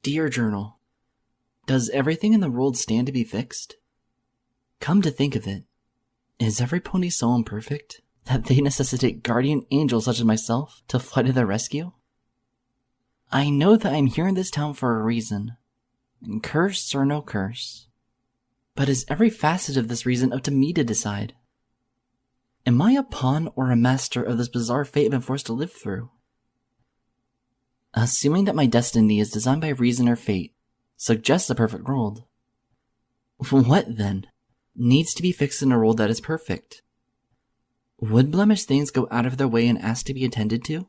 Dear Journal, does everything in the world stand to be fixed? Come to think of it, is every pony so imperfect that they necessitate guardian angels such as myself to fly to their rescue? I know that I'm here in this town for a reason, curse or no curse. But is every facet of this reason up to me to decide? Am I a pawn or a master of this bizarre fate I've been forced to live through? Assuming that my destiny is designed by reason or fate, suggests a perfect world. What, then, needs to be fixed in a world that is perfect? Would blemished things go out of their way and ask to be attended to?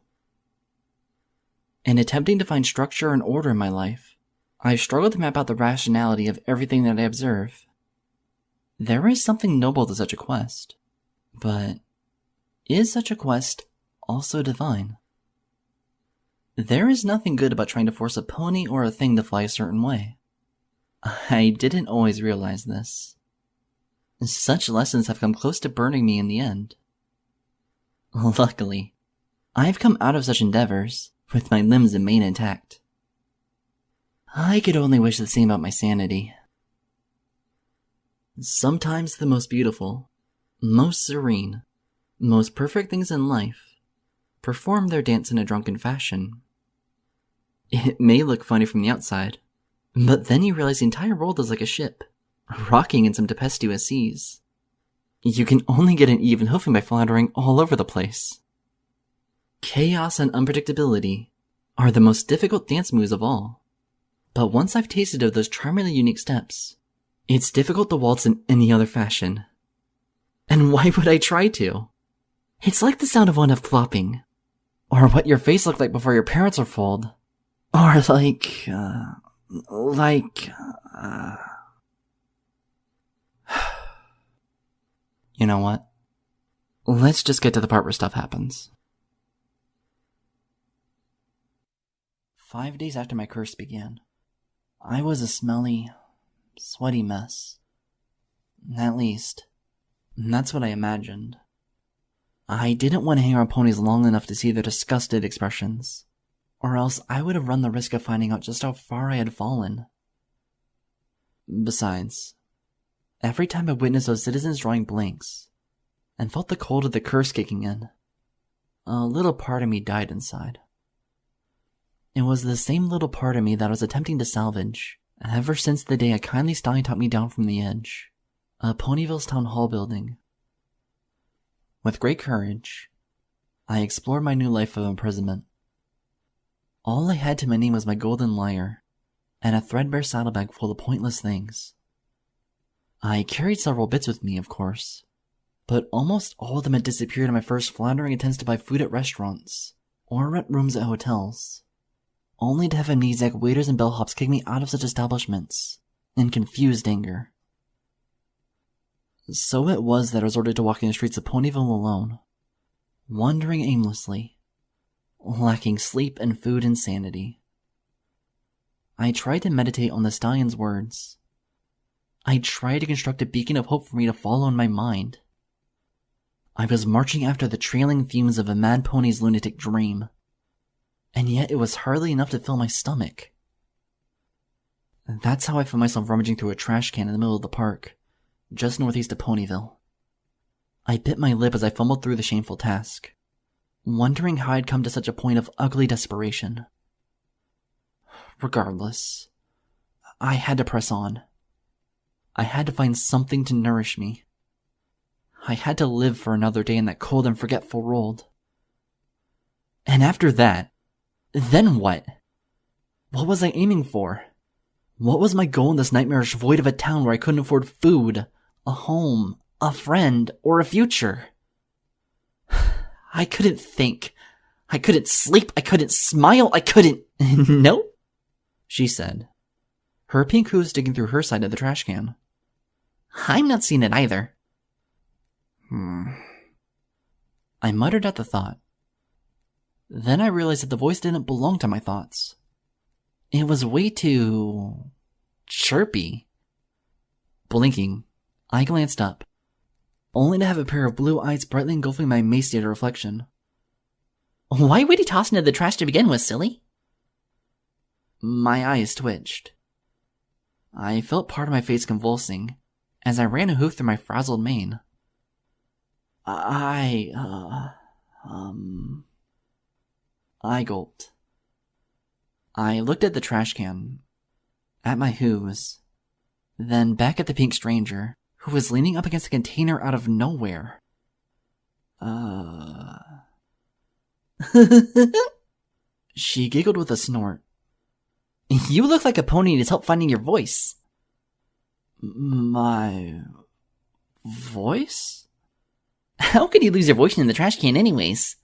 In attempting to find structure and order in my life, I've struggled to map out the rationality of everything that I observe. There is something noble to such a quest, but is such a quest also divine? There is nothing good about trying to force a pony or a thing to fly a certain way. I didn't always realize this. Such lessons have come close to burning me in the end. Luckily, I've come out of such endeavors with my limbs and mane intact. I could only wish the same about my sanity. Sometimes the most beautiful, most serene, most perfect things in life perform their dance in a drunken fashion. It may look funny from the outside, but then you realize the entire world is like a ship, rocking in some tempestuous seas. You can only get an even hoofing by floundering all over the place. Chaos and unpredictability are the most difficult dance moves of all. But once I've tasted of those charmingly unique steps, it's difficult to waltz in any other fashion. And why would I try to? It's like the sound of one of flopping, or what your face looked like before your parents were foaled, or You know what? Let's just get to the part where stuff happens. 5 days after my curse began, I was a smelly, sweaty mess. At least, that's what I imagined. I didn't want to hang around ponies long enough to see their disgusted expressions, or else I would have run the risk of finding out just how far I had fallen. Besides, every time I witnessed those citizens drawing blanks, and felt the cold of the curse kicking in, a little part of me died inside. It was the same little part of me that I was attempting to salvage, ever since the day a kindly stallion taught me down from the edge, of Ponyville's town hall building. With great courage, I explored my new life of imprisonment. All I had to my name was my golden lyre, and a threadbare saddlebag full of pointless things. I carried several bits with me, of course, but almost all of them had disappeared in my first floundering attempts to buy food at restaurants, or rent rooms at hotels, only to have amnesiac waiters and bellhops kick me out of such establishments, in confused anger. So it was that I was ordered to walk in the streets of Ponyville alone, wandering aimlessly, lacking sleep and food and sanity. I tried to meditate on the stallion's words. I tried to construct a beacon of hope for me to follow in my mind. I was marching after the trailing fumes of a mad pony's lunatic dream, and yet it was hardly enough to fill my stomach. That's how I found myself rummaging through a trash can in the middle of the park, just northeast of Ponyville. I bit my lip as I fumbled through the shameful task, wondering how I'd come to such a point of ugly desperation. Regardless, I had to press on. I had to find something to nourish me. I had to live for another day in that cold and forgetful world. And after that, then what? What was I aiming for? What was my goal in this nightmarish void of a town where I couldn't afford food, a home, a friend, or a future? I couldn't think. I couldn't sleep. I couldn't smile. I couldn't... No? She said. Her pink hooves digging through her side of the trash can. I'm not seeing it either. I muttered at the thought. Then I realized that the voice didn't belong to my thoughts. It was way too... chirpy. Blinking, I glanced up, only to have a pair of blue eyes brightly engulfing my emaciated reflection. Why would he toss into the trash to begin with, silly? My eyes twitched. I felt part of my face convulsing as I ran a hoof through my frazzled mane. I gulped. I looked at the trash can, at my hooves, then back at the pink stranger, who was leaning up against a container out of nowhere. She giggled with a snort. You look like a pony needs help finding your voice. My voice? How could you lose your voice in the trash can anyways?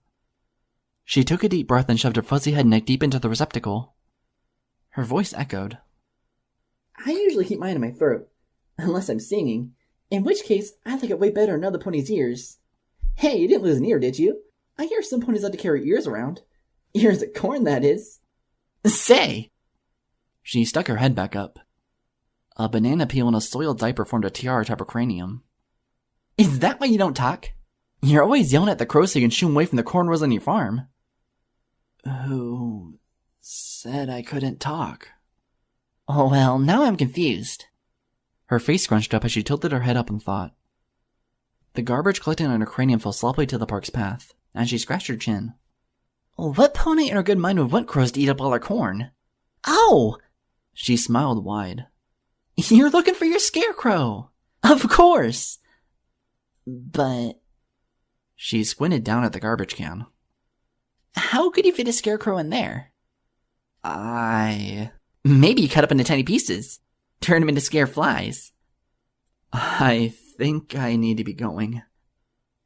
She took a deep breath and shoved her fuzzy head neck deep into the receptacle. Her voice echoed. I usually keep mine in my throat, unless I'm singing, in which case I like it way better in other ponies' ears. Hey, you didn't lose an ear, did you? I hear some ponies like to carry ears around. Ears of corn, that is. Say! She stuck her head back up. A banana peel and a soiled diaper formed a tiara atop her cranium. Is that why you don't talk? You're always yelling at the crows so you can shoo 'em away from the corn rows on your farm. Who said I couldn't talk? Oh well, now I'm confused. Her face scrunched up as she tilted her head up in thought. The garbage collecting on her cranium fell sloppily to the park's path, and she scratched her chin. What pony in her good mind would want crows to eat up all her corn? Ow! She smiled wide. You're looking for your scarecrow! Of course! But... She squinted down at the garbage can. How could you fit a scarecrow in there? Maybe you cut up into tiny pieces. Turn them into scare flies. I think I need to be going.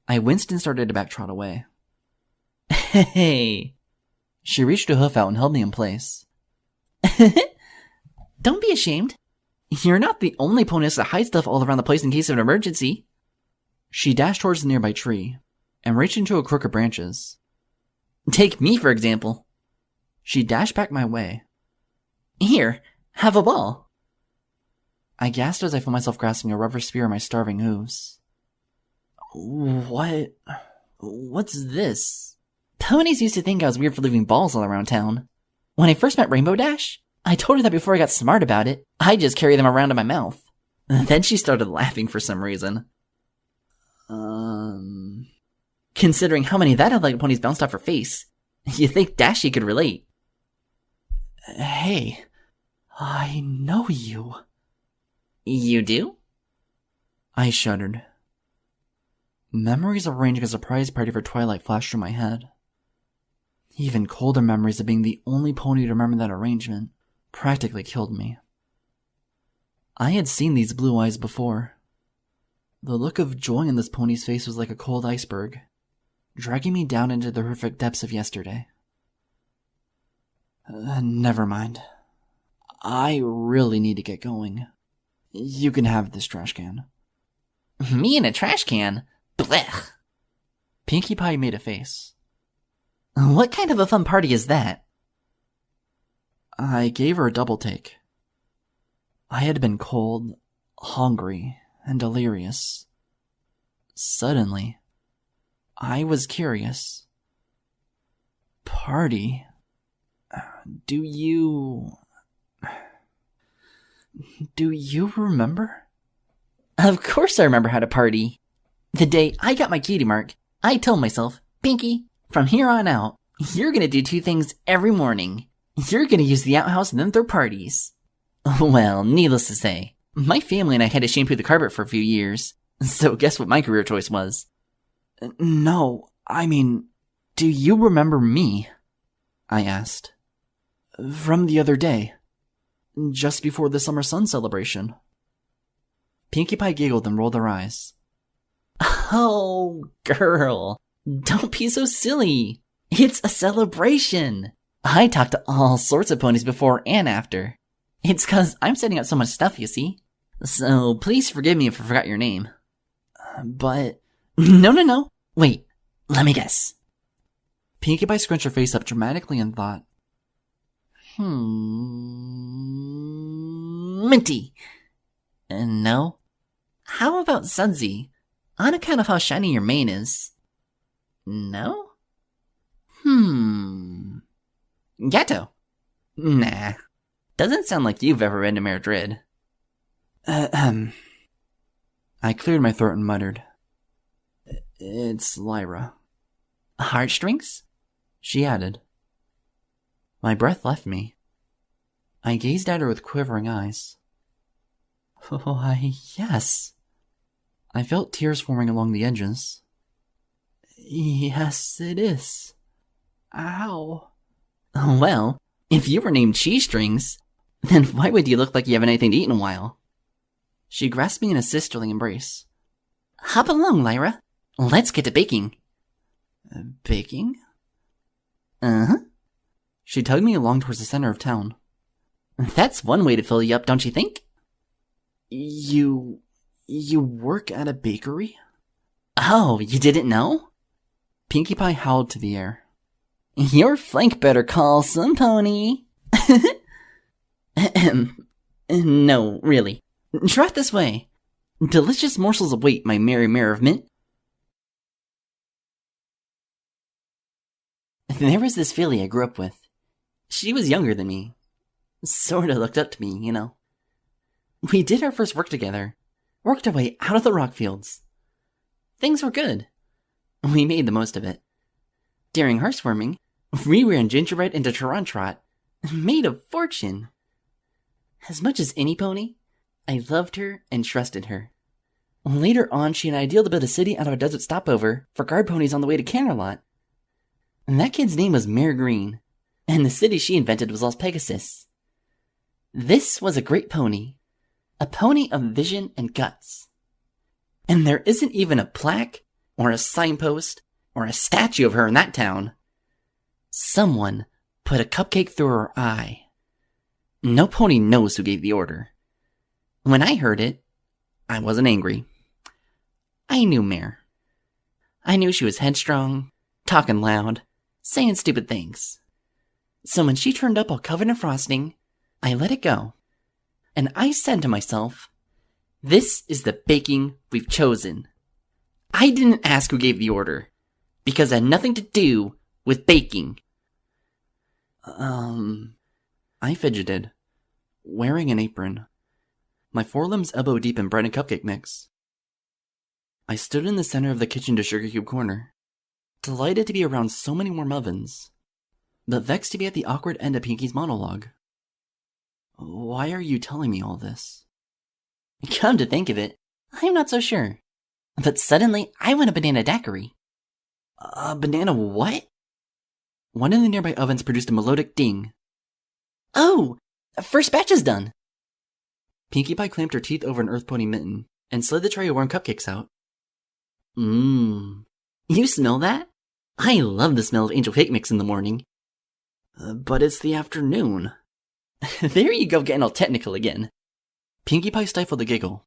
I winced and started to backtrot away. Hey! She reached a hoof out and held me in place. Don't be ashamed. You're not the only pony that hides stuff all around the place in case of an emergency. She dashed towards the nearby tree and reached into a crook of branches. Take me, for example. She dashed back my way. Here, have a ball. I gasped as I found myself grasping a rubber spear in my starving hooves. What's this? Ponies used to think I was weird for leaving balls all around town. When I first met Rainbow Dash, I told her that before I got smart about it, I just carry them around in my mouth. Then she started laughing for some reason. Considering how many that like ponies bounced off her face, you think Dashy could relate. Hey, I know you. You do? I shuddered. Memories of arranging a surprise party for Twilight flashed through my head. Even colder memories of being the only pony to remember that arrangement practically killed me. I had seen these blue eyes before. The look of joy in this pony's face was like a cold iceberg, dragging me down into the horrific depths of yesterday. Never mind. I really need to get going. You can have this trash can. Me in a trash can? Blech! Pinkie Pie made a face. What kind of a fun party is that? I gave her a double take. I had been cold, hungry, and delirious. Suddenly, I was curious. Party? Do you remember? Of course I remember how to party. The day I got my cutie mark, I told myself, Pinkie, from here on out, you're gonna do two things every morning. You're gonna use the outhouse and then throw parties. Well, needless to say, my family and I had to shampoo the carpet for a few years, so guess what my career choice was? No, I mean, do you remember me? I asked. From the other day. Just before the summer sun celebration. Pinkie Pie giggled and rolled her eyes. Oh, girl, don't be so silly. It's a celebration. I talked to all sorts of ponies before and after. It's 'cause I'm setting up so much stuff, you see. So please forgive me if I forgot your name. But... No. Wait, let me guess. Pinkie Pie scrunched her face up dramatically and thought. Minty. No. How about Sudsy? On account of how shiny your mane is. No? Gato. Nah. Doesn't sound like you've ever been to Madrid. I cleared my throat and muttered. It's Lyra. Heartstrings? She added. My breath left me. I gazed at her with quivering eyes. Why, yes. I felt tears forming along the edges. Yes, it is. Ow. Well, if you were named Cheese Strings, then why would you look like you haven't anything to eat in a while? She grasped me in a sisterly embrace. Hop along, Lyra. Let's get to baking. Baking? Uh-huh. She tugged me along towards the center of town. That's one way to fill you up, don't you think? You work at a bakery? Oh, you didn't know? Pinkie Pie howled to the air. Your flank better call some pony. No, really. Try it this way. Delicious morsels await, my merry mare of mint. There was this filly I grew up with. She was younger than me. Sorta looked up to me, you know. We did our first work together. Worked our way out of the rock fields. Things were good. We made the most of it. During housewarming, we ran gingerbread into Tarantrot. Made a fortune. As much as any pony, I loved her and trusted her. Later on, she and I dealed to build a city out of a desert stopover for guard ponies on the way to Canterlot. And that kid's name was Mare Green, and the city she invented was Las Pegasus. This was a great pony. A pony of vision and guts. And there isn't even a plaque, or a signpost, or a statue of her in that town. Someone put a cupcake through her eye. No pony knows who gave the order. When I heard it, I wasn't angry. I knew Mare. I knew she was headstrong, talking loud, saying stupid things. So when she turned up all covered in frosting, I let it go. And I said to myself, this is the baking we've chosen. I didn't ask who gave the order, because it had nothing to do with baking. I fidgeted, wearing an apron, my forelimbs elbow deep in bread and cupcake mix. I stood in the center of the kitchen to sugar cube corner, delighted to be around so many warm ovens, but vexed to be at the awkward end of Pinkie's monologue. Why are you telling me all this? Come to think of it, I'm not so sure. But suddenly, I want a banana daiquiri. A banana what? One of the nearby ovens produced a melodic ding. Oh! First batch is done! Pinkie Pie clamped her teeth over an Earth Pony mitten and slid the tray of warm cupcakes out. You smell that? I love the smell of angel cake mix in the morning. But it's the afternoon. There you go getting all technical again. Pinkie Pie stifled a giggle.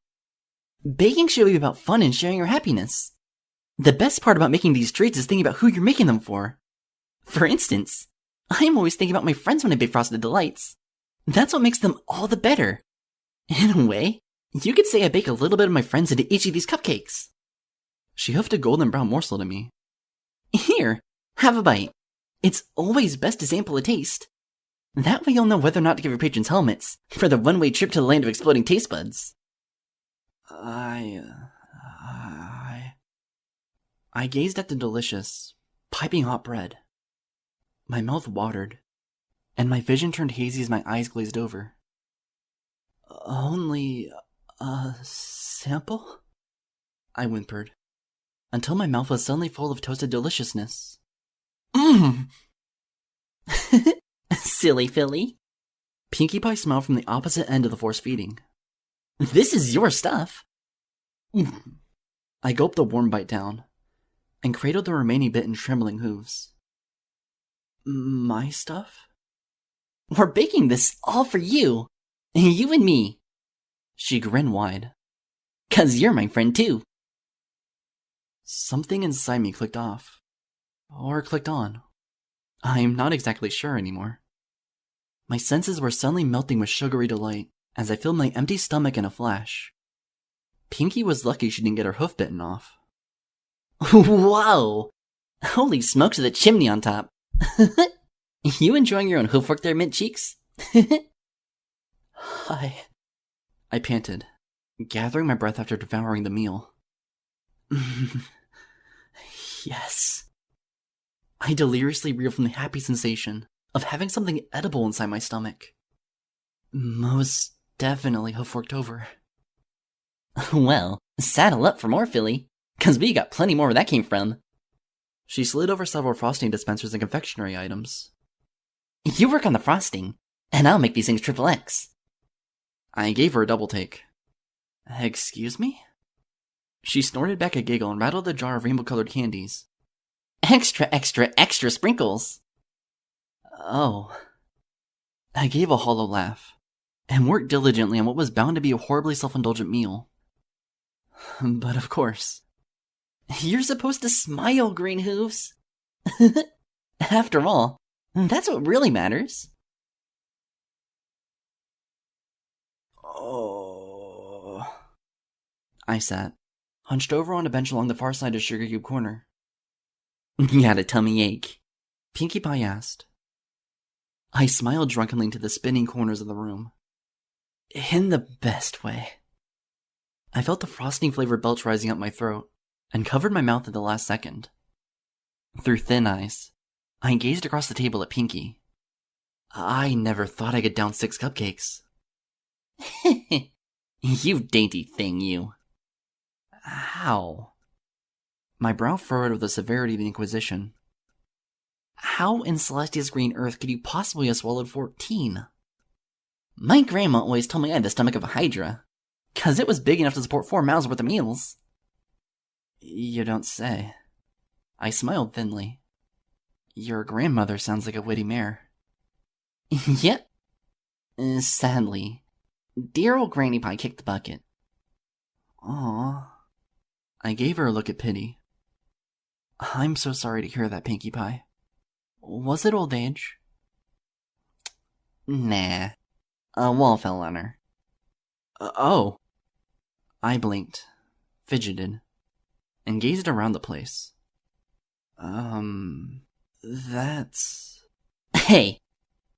Baking should be about fun and sharing your happiness. The best part about making these treats is thinking about who you're making them for. For instance, I'm always thinking about my friends when I bake Frosted Delights. That's what makes them all the better. In a way, you could say I bake a little bit of my friends into each of these cupcakes. She huffed a golden brown morsel to me. Here, have a bite. It's always best to sample a taste. That way you'll know whether or not to give your patrons helmets for the one-way trip to the land of exploding taste buds. I gazed at the delicious, piping hot bread. My mouth watered, and my vision turned hazy as my eyes glazed over. Only a sample? I whimpered, until my mouth was suddenly full of toasted deliciousness. Silly filly. Pinkie Pie smiled from the opposite end of the force feeding. This is your stuff. I gulped the warm bite down, and cradled the remaining bit in trembling hooves. My stuff? We're baking this all for you. You and me. She grinned wide. 'Cause you're my friend too. Something inside me clicked off. Or clicked on. I'm not exactly sure anymore. My senses were suddenly melting with sugary delight as I filled my empty stomach in a flash. Pinkie was lucky she didn't get her hoof bitten off. Whoa! Holy smokes with a chimney on top. You enjoying your own hoofwork there, Mint Cheeks? Hi. I panted, gathering my breath after devouring the meal. Yes. I deliriously reeled from the happy sensation of having something edible inside my stomach. Most definitely hoof-forked over. Well, saddle up for more, Philly, 'cause we got plenty more where that came from. She slid over several frosting dispensers and confectionery items. You work on the frosting, and I'll make these things triple X. I gave her a double take. Excuse me? She snorted back a giggle and rattled a jar of rainbow-colored candies. Extra, extra, extra sprinkles. Oh. I gave a hollow laugh, and worked diligently on what was bound to be a horribly self-indulgent meal. But of course. You're supposed to smile, Green Hooves. After all, that's what really matters. Oh. I sat, hunched over on a bench along the far side of Sugar Cube Corner. Got a tummy ache? Pinkie Pie asked. I smiled drunkenly into the spinning corners of the room. In the best way. I felt the frosting-flavored belch rising up my throat, and covered my mouth at the last second. Through thin eyes, I gazed across the table at Pinkie. I never thought I could down 6 cupcakes. You dainty thing, you. How? My brow furrowed with the severity of the Inquisition. How in Celestia's green earth could you possibly have swallowed 14? My grandma always told me I had the stomach of a hydra, 'cause it was big enough to support 4 miles worth of meals. You don't say. I smiled thinly. Your grandmother sounds like a witty mare. Yep. Sadly, dear old Granny Pie kicked the bucket. Aww. I gave her a look of pity. I'm so sorry to hear that, Pinkie Pie. Was it old age? Nah. A wall fell on her. Oh. I blinked, fidgeted, and gazed around the place. That's... Hey!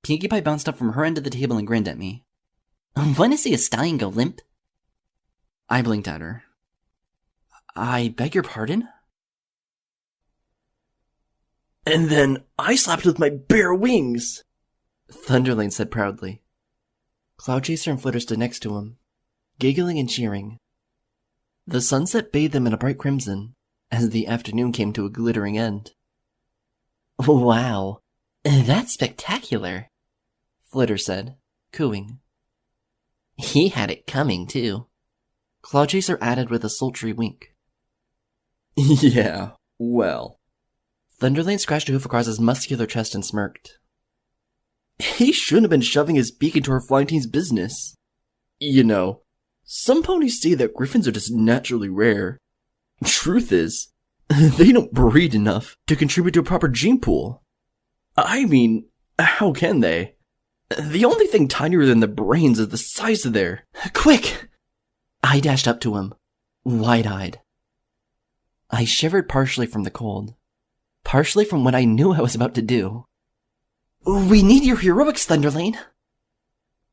Pinkie Pie bounced up from her end of the table and grinned at me. Wanna see a stallion go limp? I blinked at her. I beg your pardon? And then I slapped it with my bare wings, Thunderlane said proudly. Cloudchaser and Flitter stood next to him, giggling and cheering. The sunset bathed them in a bright crimson, as the afternoon came to a glittering end. Wow, that's spectacular, Flitter said, cooing. He had it coming, too. Cloudchaser added with a sultry wink. Yeah, well. Thunderlane scratched a hoof across his muscular chest and smirked. He shouldn't have been shoving his beak into our flying team's business. You know, some ponies say that griffins are just naturally rare. Truth is, they don't breed enough to contribute to a proper gene pool. I mean, how can they? The only thing tinier than the brains is the size of their... Quick! I dashed up to him, wide-eyed. I shivered partially from the cold, partially from what I knew I was about to do. We need your heroics, Thunderlane.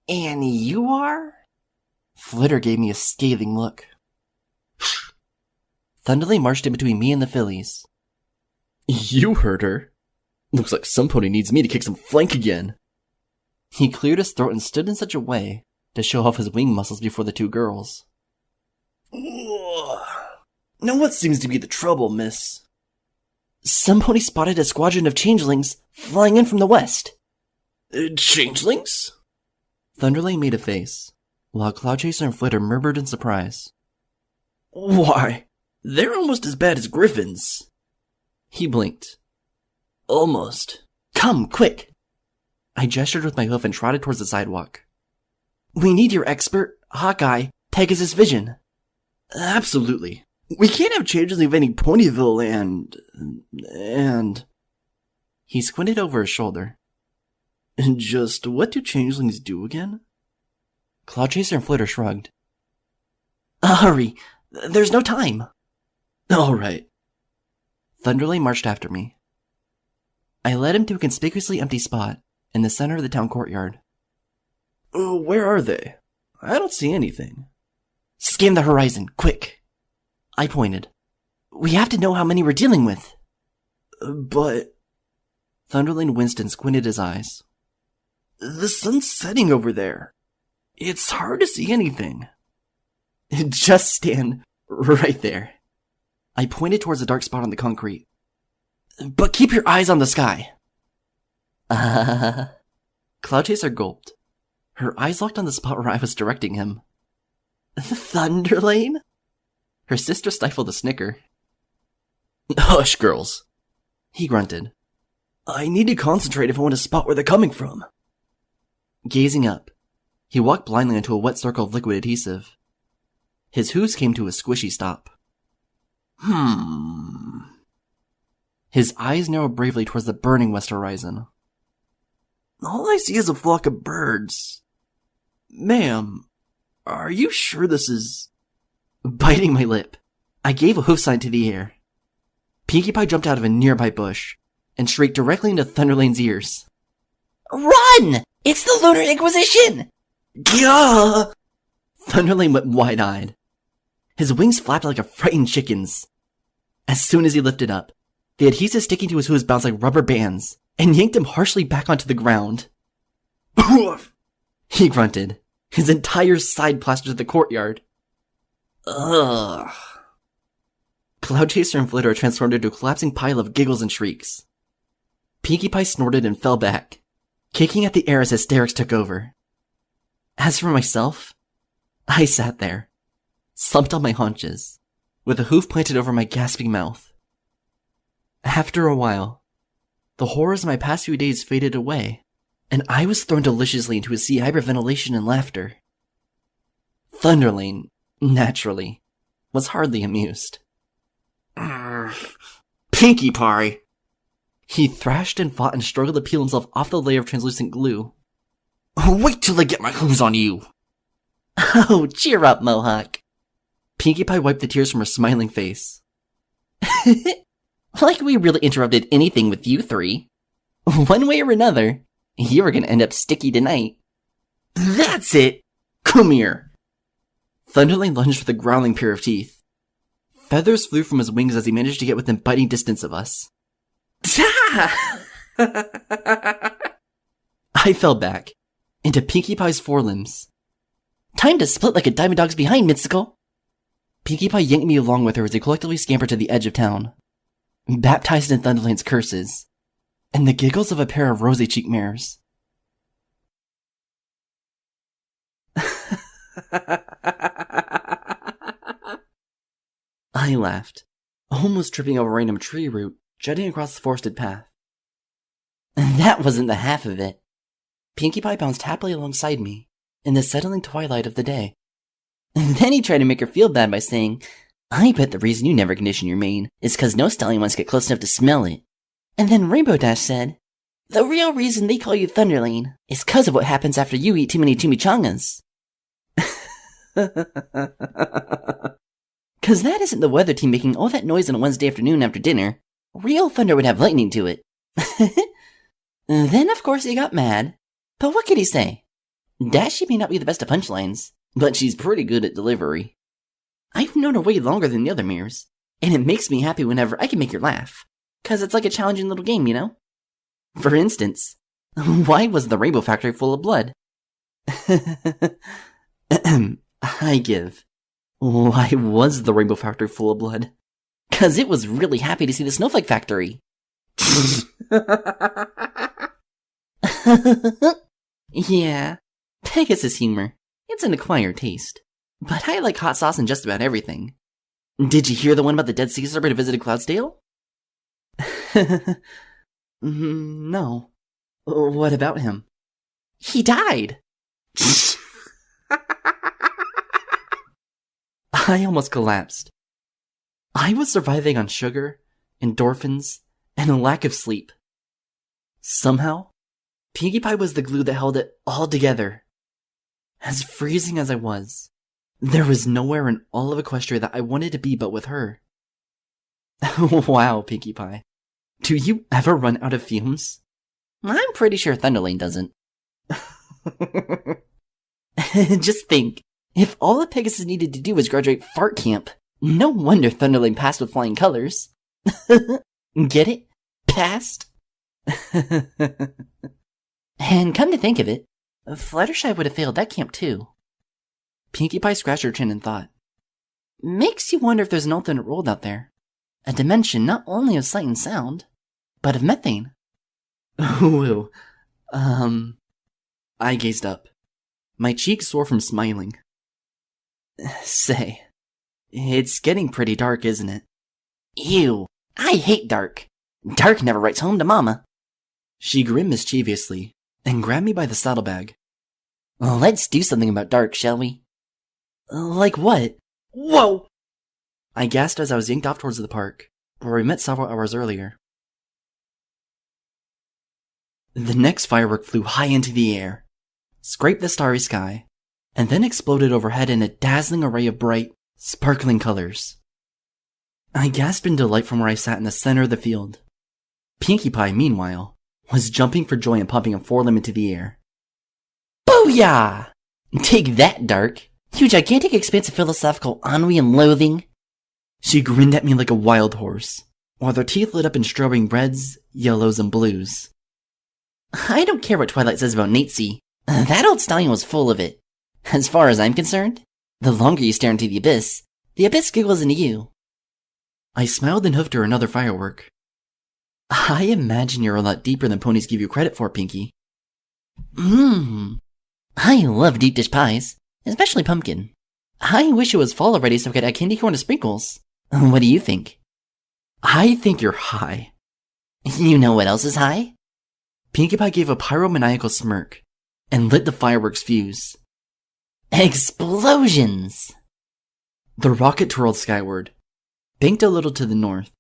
And you are? Flitter gave me a scathing look. Thunderlane marched in between me and the fillies. You heard her. Looks like some pony needs me to kick some flank again. He cleared his throat and stood in such a way to show off his wing muscles before the 2 girls. Now what seems to be the trouble, miss? Some pony spotted a squadron of changelings flying in from the west. Changelings? Thunderlane made a face, while Cloudchaser and Flitter murmured in surprise. Why, they're almost as bad as griffins. He blinked. Almost. Come, quick! I gestured with my hoof and trotted towards the sidewalk. We need your expert, Hawkeye, Pegasus vision. Absolutely. We can't have changelings invading Ponyville and... He squinted over his shoulder. And just what do changelings do again? Cloudchaser and Flitter shrugged. Hurry! There's no time! Alright. Thunderlane marched after me. I led him to a conspicuously empty spot in the center of the town courtyard. Where are they? I don't see anything. Scan the horizon, quick. I pointed. We have to know how many we're dealing with. But... Thunderlane winced and squinted his eyes. The sun's setting over there. It's hard to see anything. Just stand right there. I pointed towards a dark spot on the concrete. But keep your eyes on the sky. Cloud Chaser gulped. Her eyes locked on the spot where I was directing him. Thunderlane? Her sister stifled a snicker. Hush, girls. He grunted. I need to concentrate if I want to spot where they're coming from. Gazing up, he walked blindly into a wet circle of liquid adhesive. His hooves came to a squishy stop. His eyes narrowed bravely towards the burning west horizon. All I see is a flock of birds. Ma'am, are you sure this is... Biting my lip, I gave a hoof sign to the air. Pinkie Pie jumped out of a nearby bush and shrieked directly into Thunderlane's ears. Run! It's the Lunar Inquisition! Gah! Thunderlane went wide-eyed. His wings flapped like a frightened chicken's. As soon as he lifted up, the adhesive sticking to his hooves bounced like rubber bands and yanked him harshly back onto the ground. He grunted, his entire side plastered to the courtyard. Ugh. Cloud Chaser and Flitter transformed into a collapsing pile of giggles and shrieks. Pinkie Pie snorted and fell back, kicking at the air as hysterics took over. As for myself, I sat there, slumped on my haunches, with a hoof planted over my gasping mouth. After a while, the horrors of my past few days faded away, and I was thrown deliciously into a sea of hyperventilation and laughter. Thunderlane, naturally, was hardly amused. Pinkie Pie! He thrashed and fought and struggled to peel himself off the layer of translucent glue. Wait till I get my hooves on you! Oh, cheer up, Mohawk. Pinkie Pie wiped the tears from her smiling face. Like we really interrupted anything with you three. One way or another, you were gonna end up sticky tonight. That's it! Come here! Thunderlane lunged with a growling pair of teeth. Feathers flew from his wings as he managed to get within biting distance of us. I fell back, into Pinkie Pie's forelimbs. Time to split like a diamond dog's behind, Mystical. Pinkie Pie yanked me along with her as they collectively scampered to the edge of town, baptized in Thunderlane's curses, and the giggles of a pair of rosy-cheeked mares. I laughed, almost tripping over a random tree root jutting across the forested path. That wasn't the half of it. Pinkie Pie bounced happily alongside me in the settling twilight of the day. Then he tried to make her feel bad by saying, I bet the reason you never condition your mane is because no stallion wants to get close enough to smell it. And then Rainbow Dash said, the real reason they call you Thunderlane is because of what happens after you eat too many chimichangas. Because that isn't the weather team making all that noise on a Wednesday afternoon after dinner. Real thunder would have lightning to it. Then, of course, he got mad. But what could he say? Dashy may not be the best of punchlines, but she's pretty good at delivery. I've known her way longer than the other mirrors, and it makes me happy whenever I can make her laugh. 'Cause it's like a challenging little game, you know? For instance, why was the Rainbow Factory full of blood? I give. Why was the Rainbow Factory full of blood? 'Cause it was really happy to see the Snowflake Factory. Yeah, Pegasus humor. It's an acquired taste. But I like hot sauce in just about everything. Did you hear the one about the dead sea serpent who visited Cloudsdale? No. What about him? He died! I almost collapsed. I was surviving on sugar, endorphins, and a lack of sleep. Somehow, Pinkie Pie was the glue that held it all together. As freezing as I was, there was nowhere in all of Equestria that I wanted to be but with her. Wow, Pinkie Pie. Do you ever run out of fumes? I'm pretty sure Thunderlane doesn't. Just think, if all the Pegasus needed to do was graduate fart camp, no wonder Thunderling passed with flying colors. Get it? Passed? And come to think of it, Fluttershy would have failed that camp too. Pinkie Pie scratched her chin and thought. Makes you wonder if there's an alternate world out there. A dimension not only of sight and sound, but of methane. Ooh, I gazed up. My cheeks sore from smiling. Say, it's getting pretty dark, isn't it? Ew, I hate dark. Dark never writes home to Mama. She grinned mischievously and grabbed me by the saddlebag. Let's do something about dark, shall we? Like what? Whoa! I gasped as I was yanked off towards the park, where we met several hours earlier. The next firework flew high into the air, scraped the starry sky, and then exploded overhead in a dazzling array of bright, sparkling colors. I gasped in delight from where I sat in the center of the field. Pinkie Pie, meanwhile, was jumping for joy and pumping a forelimb into the air. Booyah! Take that, Dark! You gigantic expanse of philosophical ennui and loathing! She grinned at me like a wild horse, while her teeth lit up in strawberry reds, yellows, and blues. I don't care what Twilight says about Natesy. That old stallion was full of it. As far as I'm concerned, the longer you stare into the abyss giggles into you. I smiled and hoofed her another firework. I imagine you're a lot deeper than ponies give you credit for, Pinkie. I love deep dish pies, especially pumpkin. I wish it was fall already so I could add candy corn to sprinkles. What do you think? I think you're high. You know what else is high? Pinkie Pie gave a pyromaniacal smirk and lit the fireworks fuse. Explosions! The rocket twirled skyward, banked a little to the north,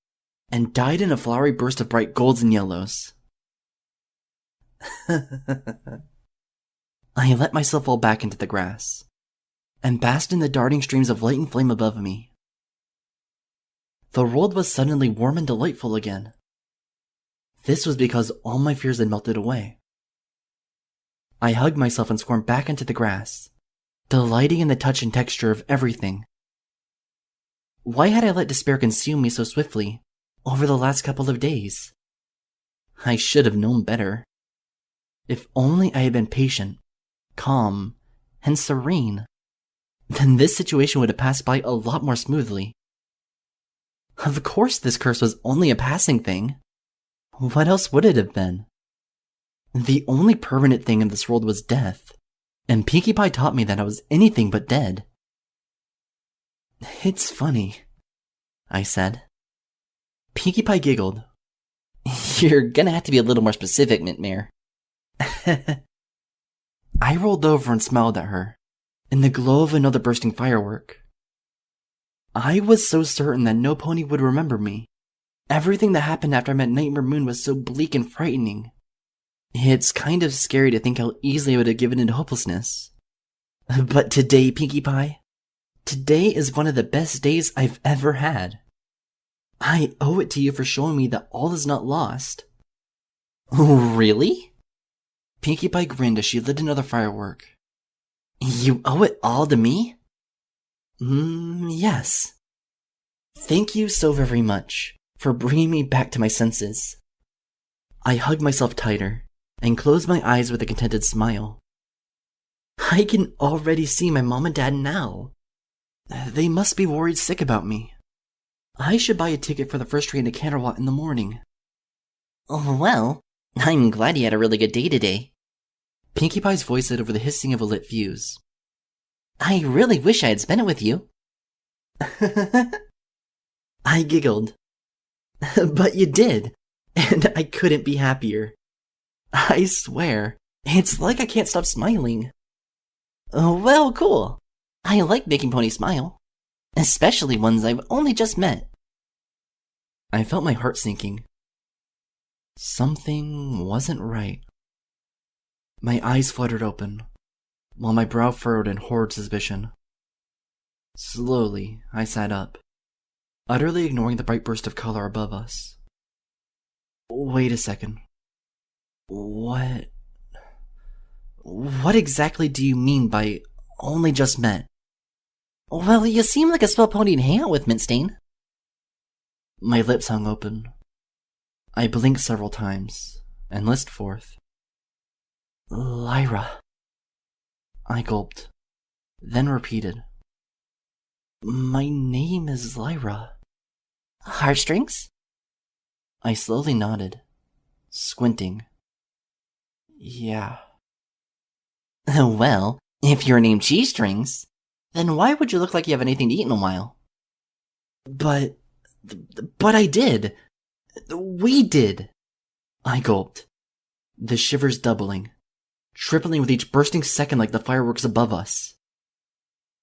and died in a flowery burst of bright golds and yellows. I let myself fall back into the grass and basked in the darting streams of light and flame above me. The world was suddenly warm and delightful again. This was because all my fears had melted away. I hugged myself and squirmed back into the grass, delighting in the touch and texture of everything. Why had I let despair consume me so swiftly over the last couple of days? I should have known better. If only I had been patient, calm, and serene, then this situation would have passed by a lot more smoothly. Of course this curse was only a passing thing. What else would it have been? The only permanent thing in this world was death, and Pinkie Pie taught me that I was anything but dead. It's funny, I said. Pinkie Pie giggled. You're gonna have to be a little more specific, Mintmere. I rolled over and smiled at her, in the glow of another bursting firework. I was so certain that no pony would remember me. Everything that happened after I met Nightmare Moon was so bleak and frightening. It's kind of scary to think how easily I would have given into hopelessness. But today, Pinkie Pie, today is one of the best days I've ever had. I owe it to you for showing me that all is not lost. Really? Pinkie Pie grinned as she lit another firework. You owe it all to me? Yes. Thank you so very much for bringing me back to my senses. I hugged myself tighter and closed my eyes with a contented smile. I can already see my mom and dad now. They must be worried sick about me. I should buy a ticket for the first train to Canterlot in the morning. Well, I'm glad you had a really good day today. Pinkie Pie's voice said over the hissing of a lit fuse. I really wish I had spent it with you. I giggled. But you did, and I couldn't be happier. I swear, it's like I can't stop smiling. Well, cool. I like making ponies smile. Especially ones I've only just met. I felt my heart sinking. Something wasn't right. My eyes fluttered open, while my brow furrowed in horrid suspicion. Slowly, I sat up, utterly ignoring the bright burst of color above us. Wait a second. What What exactly do you mean by only just met? Well, you seem like a swell pony to hang out with, Mintstain. My lips hung open. I blinked several times and lisped forth, Lyra. I gulped, then repeated, My name is Lyra. Heartstrings? I slowly nodded, squinting. Yeah. Well, if you're named Cheese Strings, then why would you look like you haven't anything to eat in a while? But I did. We did. I gulped, the shivers doubling, tripling with each bursting second like the fireworks above us.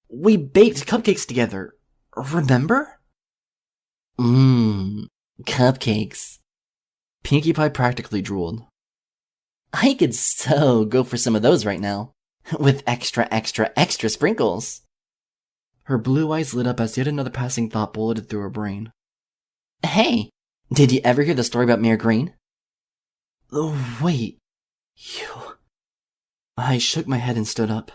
We baked cupcakes together, remember? Cupcakes. Pinkie Pie practically drooled. I could so go for some of those right now, with extra, extra, extra sprinkles. Her blue eyes lit up as yet another passing thought bulleted through her brain. Hey, did you ever hear the story about Mayor Green? Oh, wait. You... I shook my head and stood up.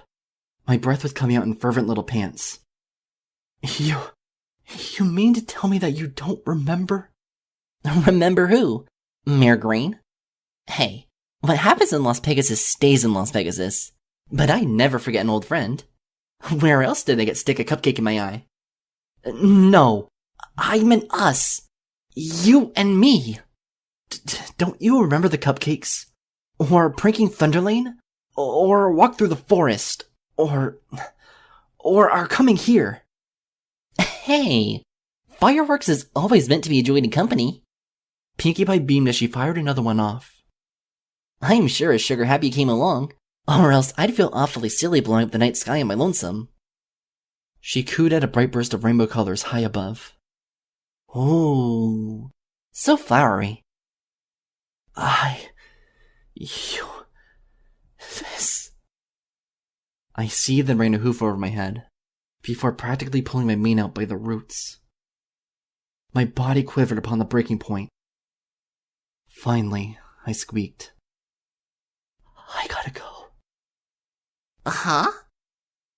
My breath was coming out in fervent little pants. You mean to tell me that you don't remember? Remember who? Mayor Green? Hey, what happens in Las Pegasus stays in Las Pegasus. But I never forget an old friend. Where else did I stick a cupcake in my eye? No, I meant us. You and me. Don't you remember the cupcakes? Or pranking Thunderlane? Or a walk through the forest? Or our coming here? Hey, fireworks is always meant to be a joy to company. Pinkie Pie beamed as she fired another one off. I'm sure a sugar happy came along, or else I'd feel awfully silly blowing up the night sky on my lonesome. She cooed at a bright burst of rainbow colors high above. Ooh, so flowery. This... I seethed and ran a hoof over my head, before practically pulling my mane out by the roots. My body quivered upon the breaking point. Finally, I squeaked. I gotta go. Huh?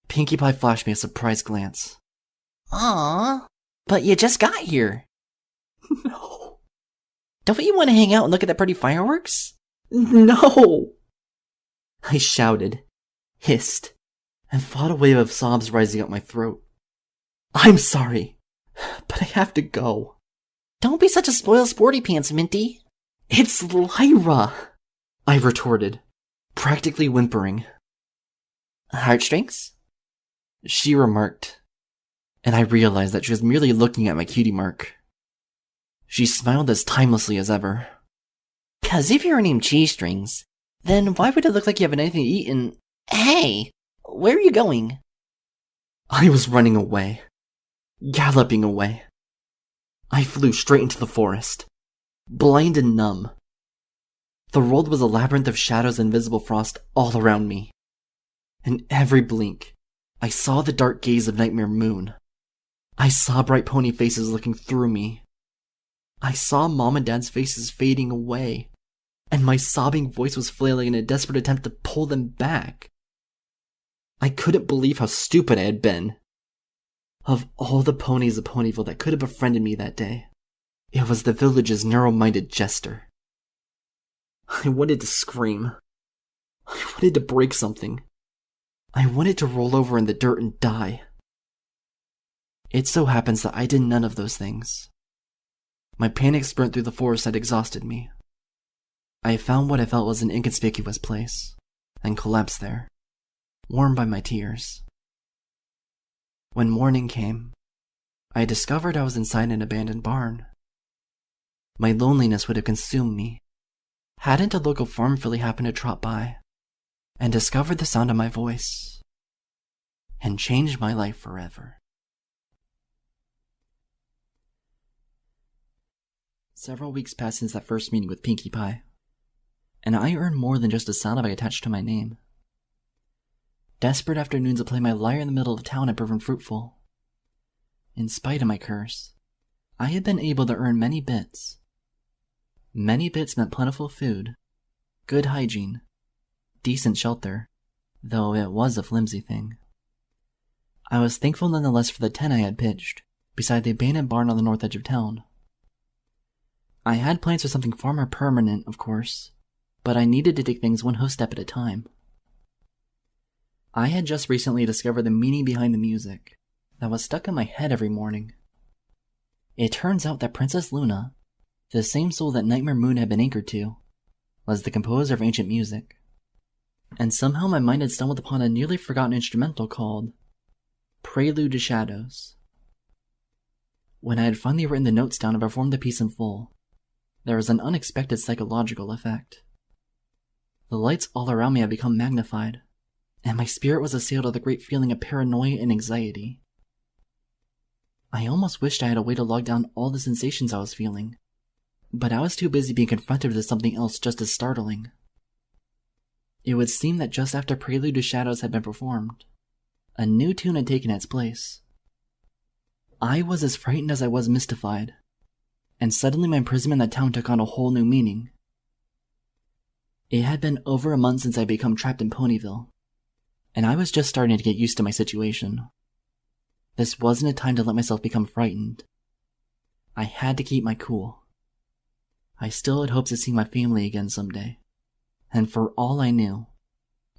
Pinkie Pie flashed me a surprised glance. Aw, but you just got here. No. Don't you want to hang out and look at the pretty fireworks? No! I shouted, hissed, and fought a wave of sobs rising up my throat. I'm sorry, but I have to go. Don't be such a spoiled sporty pants, Minty. It's Lyra, I retorted, practically whimpering. Heartstrings? She remarked, and I realized that she was merely looking at my cutie mark. She smiled as timelessly as ever. 'Cause if you're named Cheese Strings, then why would it look like you haven't anything to eat and... Hey, where are you going? I was running away. Galloping away. I flew straight into the forest, blind and numb. The world was a labyrinth of shadows and invisible frost all around me. In every blink, I saw the dark gaze of Nightmare Moon. I saw bright pony faces looking through me. I saw Mom and Dad's faces fading away, and my sobbing voice was flailing in a desperate attempt to pull them back. I couldn't believe how stupid I had been. Of all the ponies of Ponyville that could have befriended me that day, it was the village's narrow-minded jester. I wanted to scream. I wanted to break something. I wanted to roll over in the dirt and die. It so happens that I did none of those things. My panic sprint through the forest had exhausted me. I found what I felt was an inconspicuous place, and collapsed there, warmed by my tears. When morning came, I discovered I was inside an abandoned barn. My loneliness would have consumed me, hadn't a local farm filly happened to trot by, and discovered the sound of my voice, and changed my life forever. Several weeks passed since that first meeting with Pinkie Pie, and I earned more than just a sound bite attached to my name. Desperate afternoons to play my lyre in the middle of town had proven fruitful. In spite of my curse, I had been able to earn many bits. Many bits meant plentiful food, good hygiene, decent shelter, though it was a flimsy thing. I was thankful nonetheless for the tent I had pitched, beside the abandoned barn on the north edge of town. I had plans for something far more permanent, of course, but I needed to take things one hoof step at a time. I had just recently discovered the meaning behind the music that was stuck in my head every morning. It turns out that Princess Luna, the same soul that Nightmare Moon had been anchored to, was the composer of ancient music. And somehow my mind had stumbled upon a nearly forgotten instrumental called Prelude to Shadows. When I had finally written the notes down and performed the piece in full, there was an unexpected psychological effect. The lights all around me had become magnified, and my spirit was assailed with a great feeling of paranoia and anxiety. I almost wished I had a way to log down all the sensations I was feeling, but I was too busy being confronted with something else just as startling. It would seem that just after Prelude to Shadows had been performed, a new tune had taken its place. I was as frightened as I was mystified, and suddenly my imprisonment in that town took on a whole new meaning. It had been over a month since I had become trapped in Ponyville, and I was just starting to get used to my situation. This wasn't a time to let myself become frightened. I had to keep my cool. I still had hopes of seeing my family again someday, and for all I knew,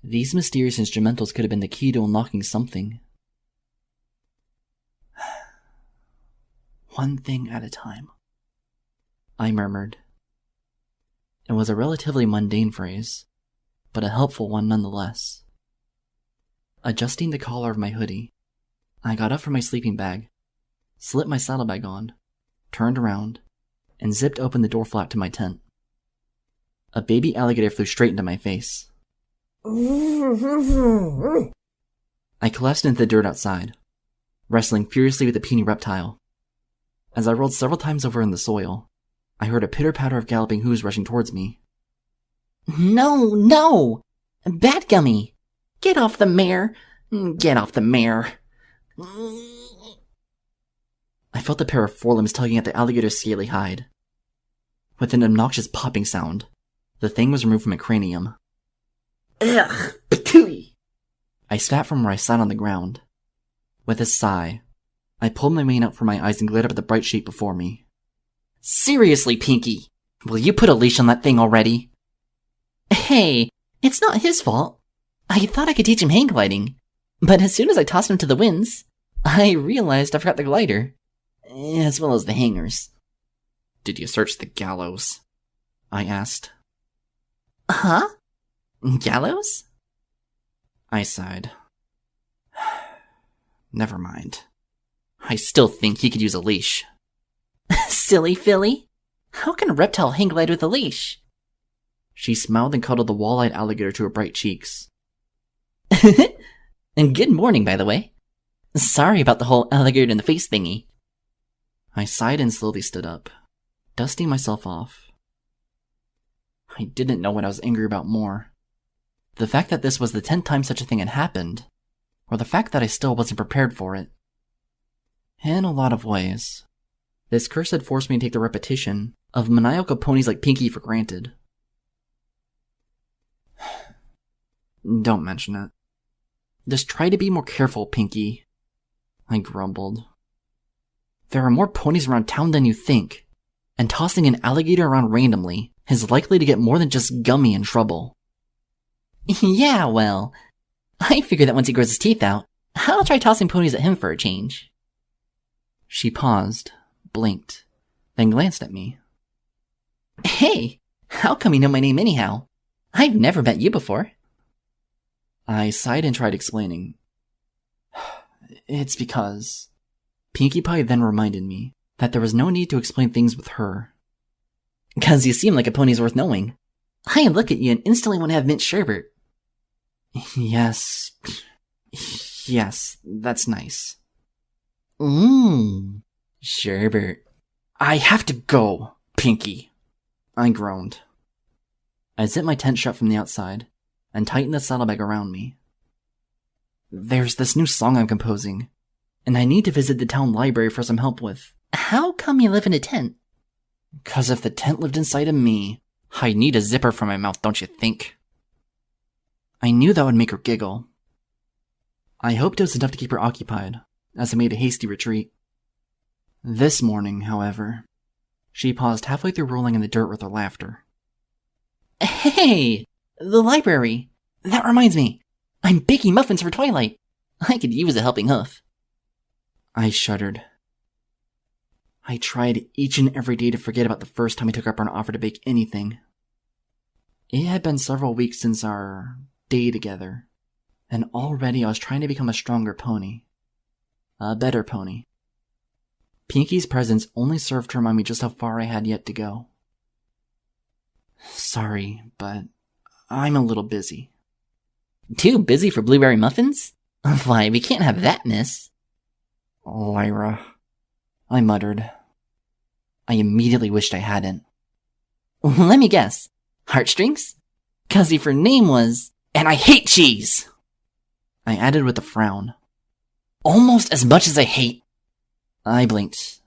these mysterious instrumentals could have been the key to unlocking something. One thing at a time, I murmured. It was a relatively mundane phrase, but a helpful one nonetheless. Adjusting the collar of my hoodie, I got up from my sleeping bag, slipped my saddlebag on, turned around, and zipped open the door flap to my tent. A baby alligator flew straight into my face. I collapsed into the dirt outside, wrestling furiously with the puny reptile. As I rolled several times over in the soil, I heard a pitter-patter of galloping hooves rushing towards me. No, no! Bat Gummy! Get off the mare! Get off the mare! I felt a pair of forelimbs tugging at the alligator's scaly hide. With an obnoxious popping sound, the thing was removed from my cranium. Ugh! Patooey! I spat from where I sat on the ground. With a sigh, I pulled my mane out from my eyes and glared up at the bright shape before me. Seriously, Pinky! Will you put a leash on that thing already? Hey, it's not his fault. I thought I could teach him hang gliding, but as soon as I tossed him to the winds, I realized I forgot the glider, as well as the hangers. Did you search the gallows? I asked. Huh? Gallows? I sighed. Never mind. I still think he could use a leash. Silly filly. How can a reptile hang glide with a leash? She smiled and cuddled the wall-eyed alligator to her bright cheeks. And good morning, by the way. Sorry about the whole alligator in the face thingy. I sighed and slowly stood up, dusting myself off. I didn't know what I was angry about more. The fact that this was the 10th time such a thing had happened, or the fact that I still wasn't prepared for it. In a lot of ways, this curse had forced me to take the repetition of maniacal ponies like Pinky for granted. Don't mention it. Just try to be more careful, Pinky, I grumbled. There are more ponies around town than you think, and tossing an alligator around randomly is likely to get more than just Gummy in trouble. Yeah, well, I figure that once he grows his teeth out, I'll try tossing ponies at him for a change. She paused, blinked, then glanced at me. Hey, how come you know my name anyhow? I've never met you before. I sighed and tried explaining. It's because... Pinkie Pie then reminded me that there was no need to explain things with her. 'Cause you seem like a pony's worth knowing. I look at you and instantly want to have mint sherbet. Yes, that's nice. Sherbet. I have to go, Pinky, I groaned. I zipped my tent shut from the outside and tightened the saddlebag around me. There's this new song I'm composing, and I need to visit the town library for some help with. How come you live in a tent? 'Cause if the tent lived inside of me, I'd need a zipper for my mouth, don't you think? I knew that would make her giggle. I hoped it was enough to keep her occupied, as I made a hasty retreat. This morning, however, she paused halfway through rolling in the dirt with her laughter. Hey! The library! That reminds me, I'm baking muffins for Twilight. I could use a helping hoof. I shuddered. I tried each and every day to forget about the first time I took up an offer to bake anything. It had been several weeks since our day together, and already I was trying to become a stronger pony. A better pony. Pinky's presence only served to remind me just how far I had yet to go. Sorry, but I'm a little busy. Too busy for blueberry muffins? Why, we can't have that, miss. Lyra, I muttered. I immediately wished I hadn't. Let me guess. Heartstrings? 'Cause if her name was... And I hate cheese! I added with a frown. Almost as much as I hate... I blinked,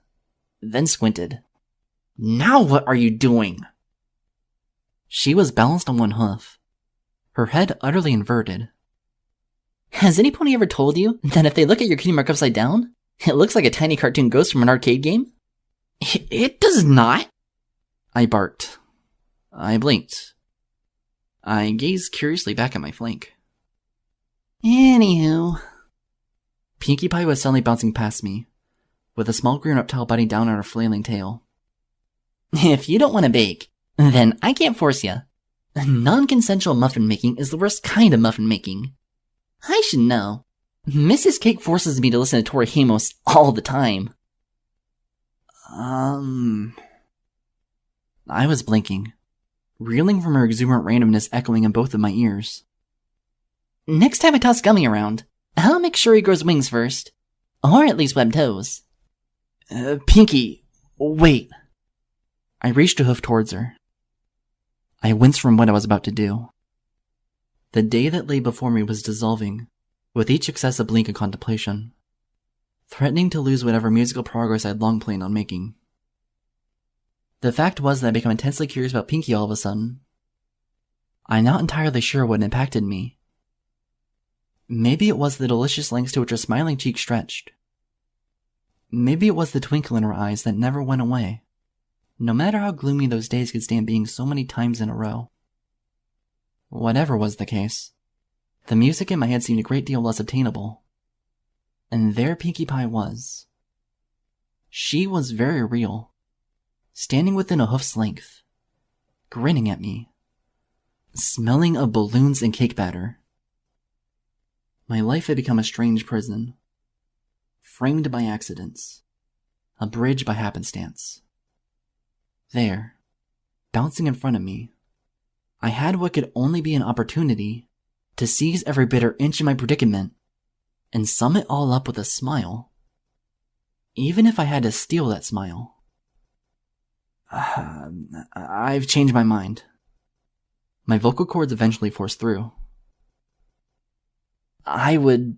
then squinted. Now what are you doing? She was balanced on one hoof, her head utterly inverted. Has any pony ever told you that if they look at your cutie mark upside down, it looks like a tiny cartoon ghost from an arcade game? It does not! I barked. I blinked. I gazed curiously back at my flank. Anywho... Pinkie Pie was suddenly bouncing past me, with a small green reptile biting down on her flailing tail. If you don't want to bake, then I can't force you. Non-consensual muffin making is the worst kind of muffin making. I should know. Mrs. Cake forces me to listen to Tori Hamos all the time. I was blinking, reeling from her exuberant randomness echoing in both of my ears. Next time I toss Gummy around, I'll make sure he grows wings first. Or at least webbed toes. Pinky, wait. I reached a hoof towards her. I winced from what I was about to do. The day that lay before me was dissolving, with each successive blink of contemplation, threatening to lose whatever musical progress I'd long planned on making. The fact was that I'd become intensely curious about Pinky all of a sudden. I'm not entirely sure what impacted me. Maybe it was the delicious lengths to which her smiling cheek stretched. Maybe it was the twinkle in her eyes that never went away, no matter how gloomy those days could stand being so many times in a row. Whatever was the case, the music in my head seemed a great deal less obtainable. And there Pinkie Pie was. She was very real, standing within a hoof's length, grinning at me, smelling of balloons and cake batter. My life had become a strange prison, framed by accidents, a bridge by happenstance. There, bouncing in front of me, I had what could only be an opportunity to seize every bitter inch of my predicament and sum it all up with a smile, even if I had to steal that smile. I've changed my mind. My vocal cords eventually forced through. I would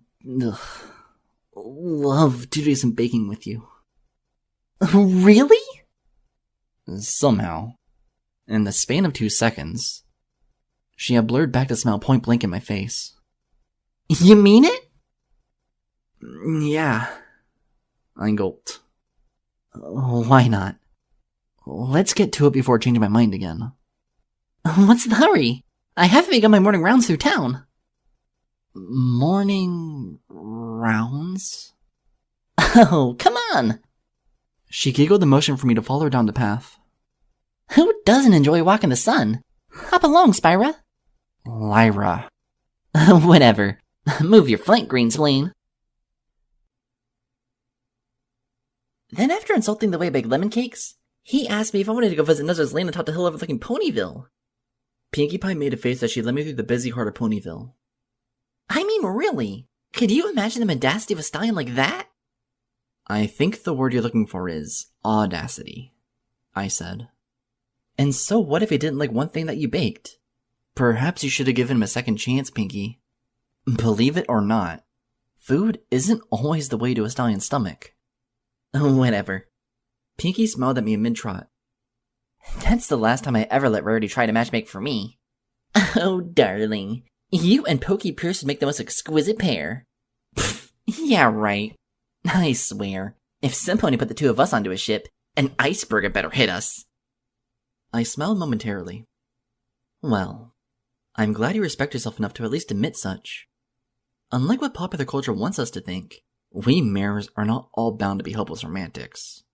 love to do some baking with you. Really? Somehow, in the span of 2 seconds, she had blurred back to smile point blank in my face. You mean it? Yeah. I gulped. Why not? Let's get to it before changing my mind again. What's the hurry? I haven't begun my morning rounds through town. Morning rounds? Oh, come on! She giggled and motioned for me to follow her down the path. Who doesn't enjoy walking the sun? Hop along, Spyra. Lyra. Whatever. Move your flank, green spleen. Then after insulting the way I bake lemon cakes, he asked me if I wanted to go visit Nuzzard's Lane atop the hill overlooking Ponyville. Pinkie Pie made a face as she led me through the busy heart of Ponyville. I mean, really? Could you imagine the audacity of a stallion like that? I think the word you're looking for is audacity, I said. And so what if he didn't like one thing that you baked? Perhaps you should have given him a second chance, Pinky. Believe it or not, food isn't always the way to a stallion's stomach. Whatever. Pinky smiled at me in mid-trot. That's the last time I ever let Rarity try to matchmake for me. Oh, darling. You and Pokey Pierce would make the most exquisite pair. Yeah, right. I swear, if Simpony put the two of us onto a ship, an iceberg had better hit us. I smiled momentarily. Well, I'm glad you respect yourself enough to at least admit such. Unlike what popular culture wants us to think, we mares are not all bound to be hopeless romantics.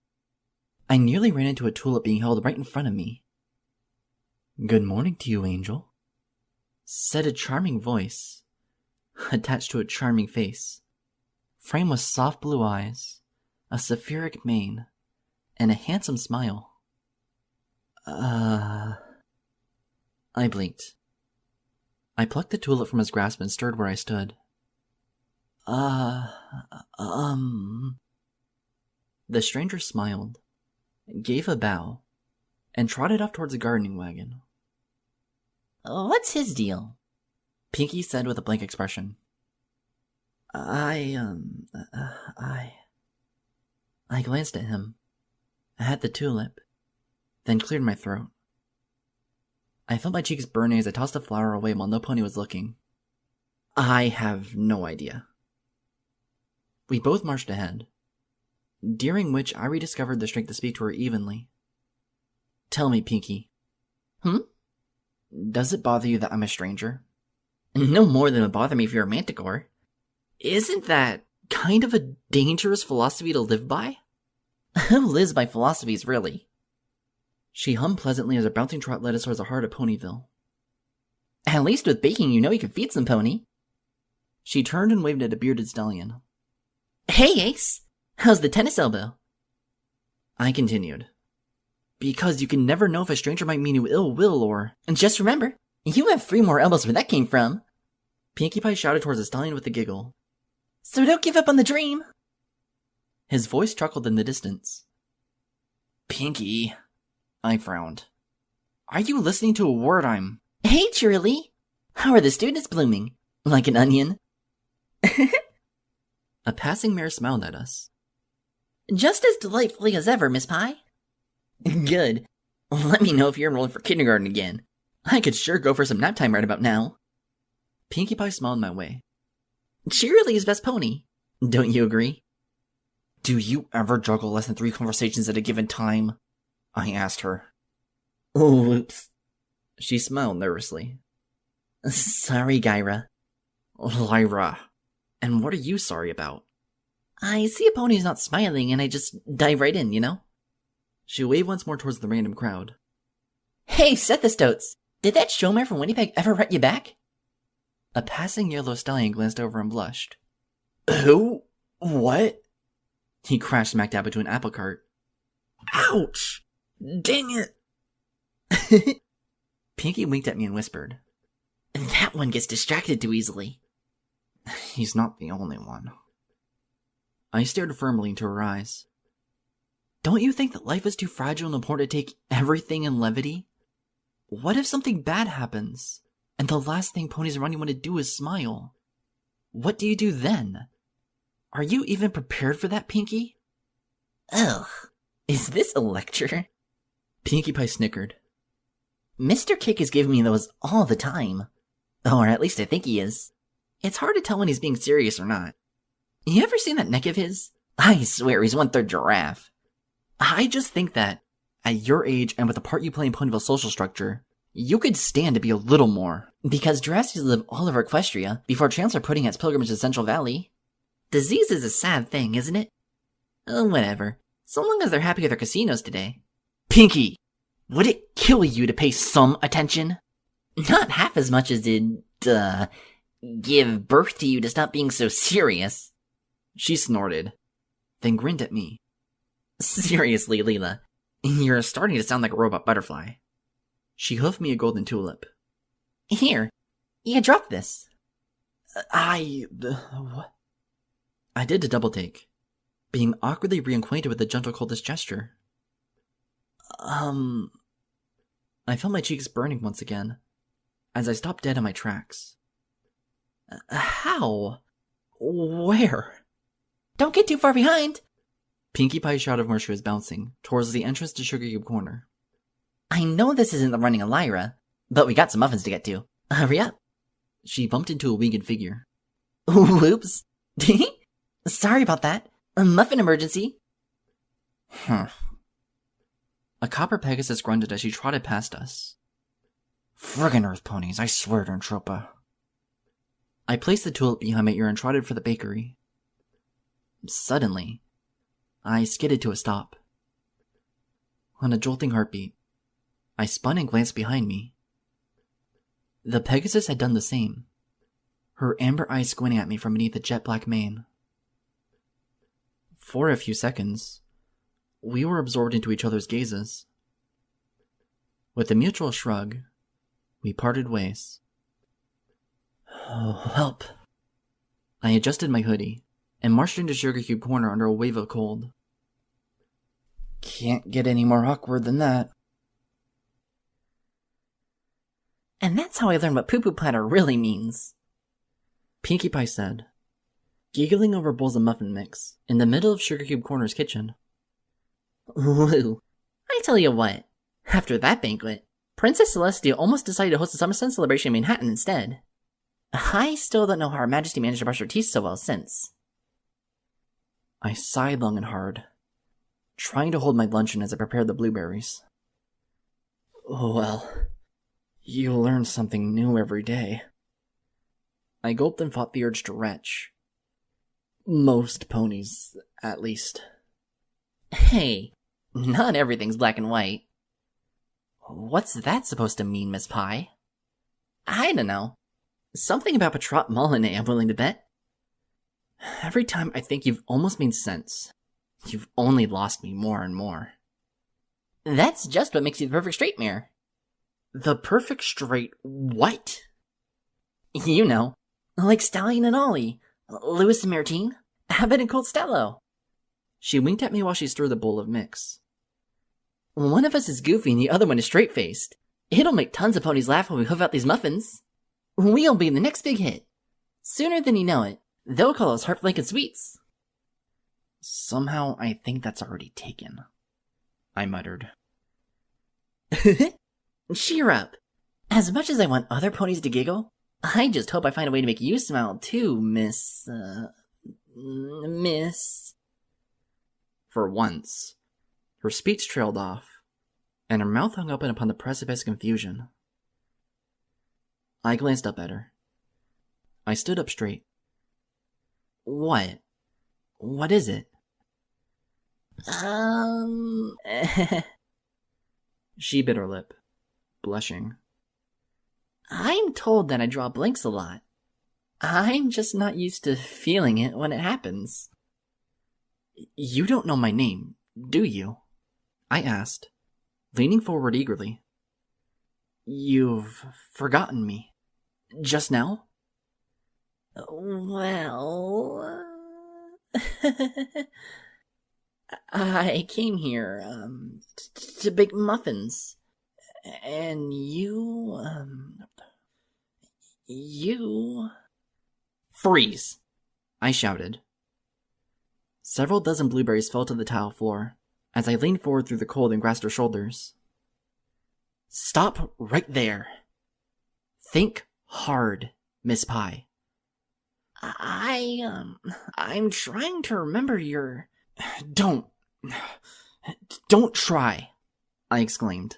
I nearly ran into a tulip being held right in front of me. "Good morning to you, Angel," said a charming voice, attached to a charming face, framed with soft blue eyes, a sapphiric mane, and a handsome smile. I blinked. I plucked the tulip from his grasp and stirred where I stood. The stranger smiled, gave a bow, and trotted off towards the gardening wagon. What's his deal? Pinky said with a blank expression. I glanced at him, at the tulip, then cleared my throat. I felt my cheeks burning as I tossed the flower away while no pony was looking. I have no idea. We both marched ahead, during which I rediscovered the strength to speak to her evenly. Tell me, Pinky. Does it bother you that I'm a stranger? No more than it would bother me if you're a manticore. Isn't that kind of a dangerous philosophy to live by? Who lives by philosophies, really? She hummed pleasantly as her bouncing trot led us towards the heart of Ponyville. At least with baking, you know you can feed some pony. She turned and waved at a bearded stallion. Hey, Ace! How's the tennis elbow? I continued. Because you can never know if a stranger might mean you ill will or... And just remember, you have 3 more elbows where that came from. Pinkie Pie shouted towards the stallion with a giggle. So don't give up on the dream. His voice chuckled in the distance. Pinky, I frowned. Are you listening to a word I'm... Hey, Cheerilee. How are the students blooming? Like an onion? A passing mare smiled at us. Just as delightfully as ever, Miss Pie. Good. Let me know if you're enrolled for kindergarten again. I could sure go for some nap time right about now. Pinkie Pie smiled my way. Cheerilee's best pony. Don't you agree? Do you ever juggle less than 3 conversations at a given time? I asked her. Oh, oops. She smiled nervously. Sorry, Gyra. Lyra. And what are you sorry about? I see a pony's not smiling and I just dive right in, you know? She waved once more towards the random crowd. Hey, Sethistotes! Did that showmare from Winnipeg ever write you back? A passing yellow stallion glanced over and blushed. Who? What? He crashed smack dab into an apple cart. Ouch! Dang it! Pinky winked at me and whispered. That one gets distracted too easily. He's not the only one. I stared firmly into her eyes. Don't you think that life is too fragile and important to take everything in levity? What if something bad happens, and the last thing ponies around you want to do is smile? What do you do then? Are you even prepared for that, Pinky? Ugh, is this a lecture? Pinkie Pie snickered. Mr. Kick is giving me those all the time. Or at least I think he is. It's hard to tell when he's being serious or not. You ever seen that neck of his? I swear he's 1/3 giraffe. I just think that, at your age and with the part you play in Ponyville's social structure, you could stand to be a little more. Because giraffes live all over Equestria before Chancellor putting its pilgrimage to Central Valley. Disease is a sad thing, isn't it? Whatever. So long as they're happy with their casinos today. Pinky! Would it kill you to pay some attention? Not half as much as it, give birth to you to stop being so serious. She snorted, then grinned at me. Seriously, Leela, you're starting to sound like a robot butterfly. She hoofed me a golden tulip. Here, you dropped this. What? I did a double take, being awkwardly reacquainted with the gentle coldest gesture. I felt my cheeks burning once again, as I stopped dead in my tracks. How? Where? Don't get too far behind! Pinkie Pie shouted from where she was bouncing, towards the entrance to Sugar Cube Corner. I know this isn't the running of Lyra, but we got some muffins to get to. Hurry up. She bumped into a winged figure. Whoops. Sorry about that. A muffin emergency. A copper Pegasus grunted as she trotted past us. Friggin' earth ponies, I swear to Entropa. I placed the tulip behind my ear and trotted for the bakery. Suddenly, I skidded to a stop. On a jolting heartbeat, I spun and glanced behind me. The Pegasus had done the same, her amber eyes squinting at me from beneath the jet-black mane. For a few seconds, we were absorbed into each other's gazes. With a mutual shrug, we parted ways. Oh, help. I adjusted my hoodie and marched into Sugar Cube Corner under a wave of cold. Can't get any more awkward than that. And that's how I learned what poo-poo platter really means, Pinkie Pie said, giggling over bowls of muffin mix in the middle of Sugar Cube Corner's kitchen. Ooh, I tell you what, after that banquet, Princess Celestia almost decided to host a summer sun celebration in Manhattan instead. I still don't know how Her Majesty managed to brush her teeth so well since. I sighed long and hard, trying to hold my luncheon as I prepared the blueberries. Oh well, you learn something new every day. I gulped and fought the urge to retch. Most ponies, at least. Hey, not everything's black and white. What's that supposed to mean, Miss Pie? I don't know. Something about Patrat Molyneux, I'm willing to bet. Every time I think you've almost made sense, you've only lost me more and more. That's just what makes you the perfect straight mirror. The perfect straight what? You know, like Stallion and Ollie, Lewis and Martine, Abbott and Costello. She winked at me while she stirred the bowl of mix. One of us is goofy and the other one is straight-faced. It'll make tons of ponies laugh when we hoof out these muffins. We'll be the next big hit. Sooner than you know it, they'll call us Heartflank and Sweets. Somehow I think that's already taken, I muttered. Cheer up. As much as I want other ponies to giggle, I just hope I find a way to make you smile too, Miss... For once, her speech trailed off, and her mouth hung open upon the precipice of confusion. I glanced up at her. I stood up straight. What? What is it? She bit her lip, blushing. I'm told that I draw blanks a lot. I'm just not used to feeling it when it happens. You don't know my name, do you? I asked, leaning forward eagerly. You've forgotten me. Just now? Well... I came here, to bake muffins. And you... Freeze! I shouted. Several dozen blueberries fell to the tile floor as I leaned forward through the cold and grasped her shoulders. Stop right there. Think hard, Miss Pie. I'm trying to remember your... Don't try, I exclaimed.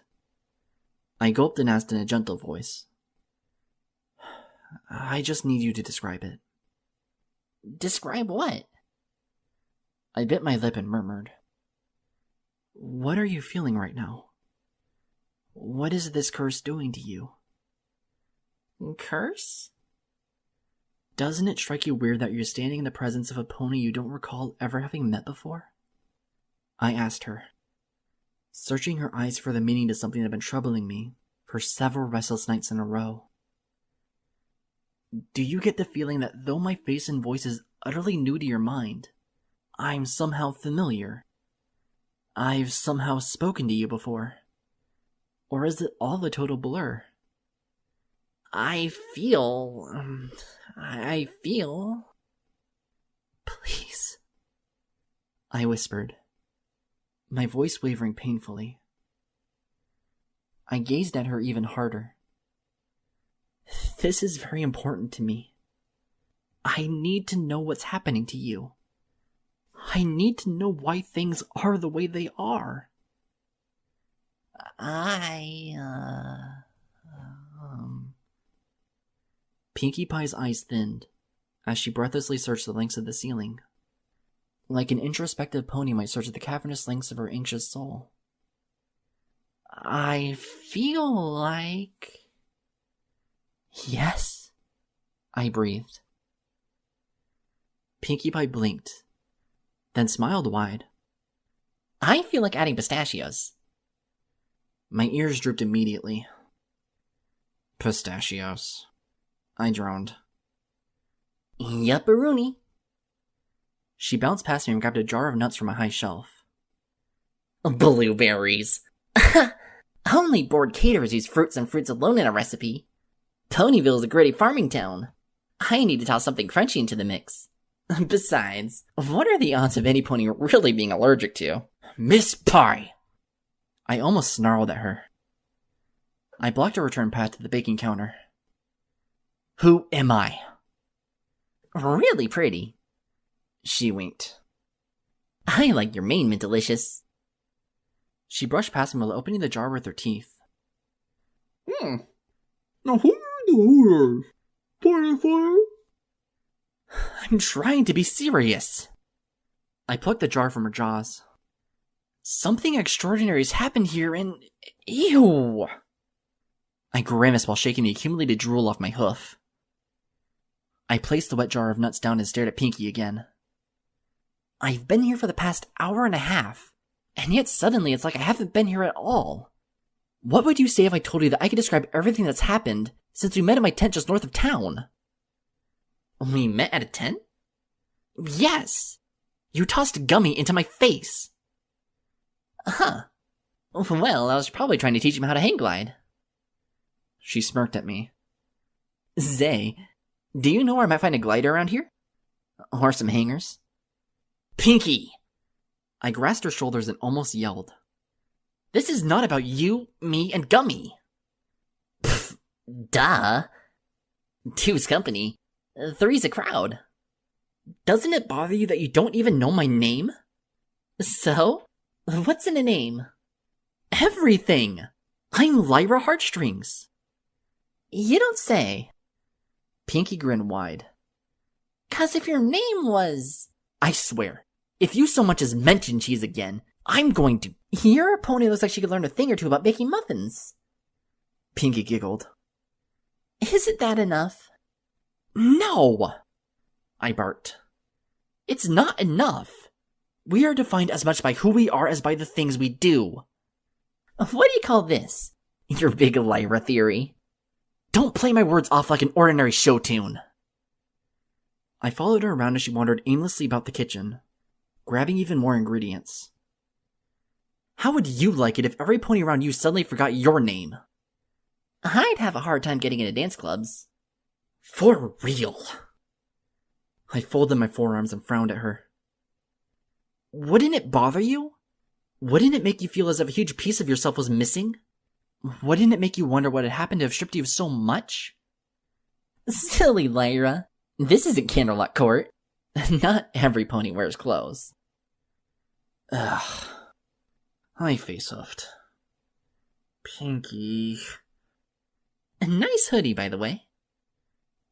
I gulped and asked in a gentle voice. I just need you to describe it. Describe what? I bit my lip and murmured. What are you feeling right now? What is this curse doing to you? Curse? Doesn't it strike you weird that you're standing in the presence of a pony you don't recall ever having met before? I asked her, searching her eyes for the meaning to something that had been troubling me for several restless nights in a row. Do you get the feeling that though my face and voice is utterly new to your mind, I'm somehow familiar? I've somehow spoken to you before? Or is it all a total blur? I feel... Please, I whispered, my voice wavering painfully. I gazed at her even harder. This is very important to me. I need to know what's happening to you. I need to know why things are the way they are. Pinkie Pie's eyes thinned as she breathlessly searched the links of the ceiling, like an introspective pony might search the cavernous links of her anxious soul. I feel like... Yes, I breathed. Pinkie Pie blinked, then smiled wide. I feel like adding pistachios. My ears drooped immediately. Pistachios, I droned. Yupperoonie. She bounced past me and grabbed a jar of nuts from a high shelf. Blueberries. Only bored caterers use fruits and fruits alone in a recipe. Ponyville is a gritty farming town. I need to toss something crunchy into the mix. Besides, what are the odds of any pony really being allergic to? Miss Pie! I almost snarled at her. I blocked a return path to the baking counter. Who am I? Really pretty. She winked. I like your mane, Mintalicious. She brushed past me while opening the jar with her teeth. Now who are the owners? Fire? I'm trying to be serious. I plucked the jar from her jaws. Something extraordinary has happened here and... Ew! I grimaced while shaking the accumulated drool off my hoof. I placed the wet jar of nuts down and stared at Pinkie again. I've been here for the past hour and a half, and yet suddenly it's like I haven't been here at all. What would you say if I told you that I could describe everything that's happened since we met in my tent just north of town? We met at a tent? Yes! You tossed gummy into my face! Huh. Well, I was probably trying to teach him how to hang glide. She smirked at me. Zay, do you know where I might find a glider around here? Or some hangers? Pinkie! I grasped her shoulders and almost yelled. This is not about you, me, and Gummy. Pfft, duh. Two's company. Three's a crowd. Doesn't it bother you that you don't even know my name? So? What's in a name? Everything! I'm Lyra Heartstrings. You don't say. Pinkie grinned wide. 'Cause if your name was... I swear, if you so much as mention cheese again, I'm going to... Your pony looks like she could learn a thing or two about making muffins. Pinkie giggled. Isn't that enough? No! I barked. It's not enough. We are defined as much by who we are as by the things we do. What do you call this? Your big Lyra theory. Don't play my words off like an ordinary show tune. I followed her around as she wandered aimlessly about the kitchen, grabbing even more ingredients. How would you like it if every pony around you suddenly forgot your name? I'd have a hard time getting into dance clubs. For real. I folded my forearms and frowned at her. Wouldn't it bother you? Wouldn't it make you feel as if a huge piece of yourself was missing? Wouldn't it make you wonder what had happened to have stripped you of so much? Silly Lyra. This isn't Candlelock Court. Not every pony wears clothes. Ugh. I face-huffed. Pinkie. A nice hoodie, by the way.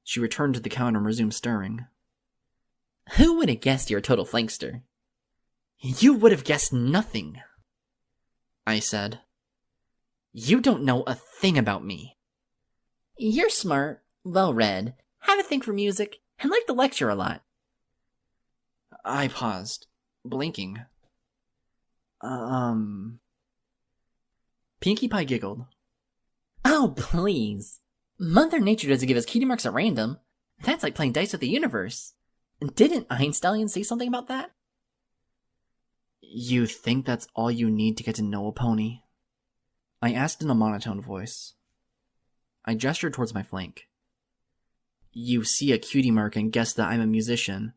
She returned to the counter and resumed stirring. Who would have guessed you're a total flankster? You would have guessed nothing, I said. You don't know a thing about me. You're smart, well-read, have a thing for music, and like to lecture a lot. I paused, blinking. Pinkie Pie giggled. Oh, please. Mother Nature doesn't give us cutie marks at random. That's like playing dice with the universe. Didn't Einstein say something about that? You think that's all you need to get to know a pony? I asked in a monotone voice. I gestured towards my flank. You see a cutie mark and guess that I'm a musician,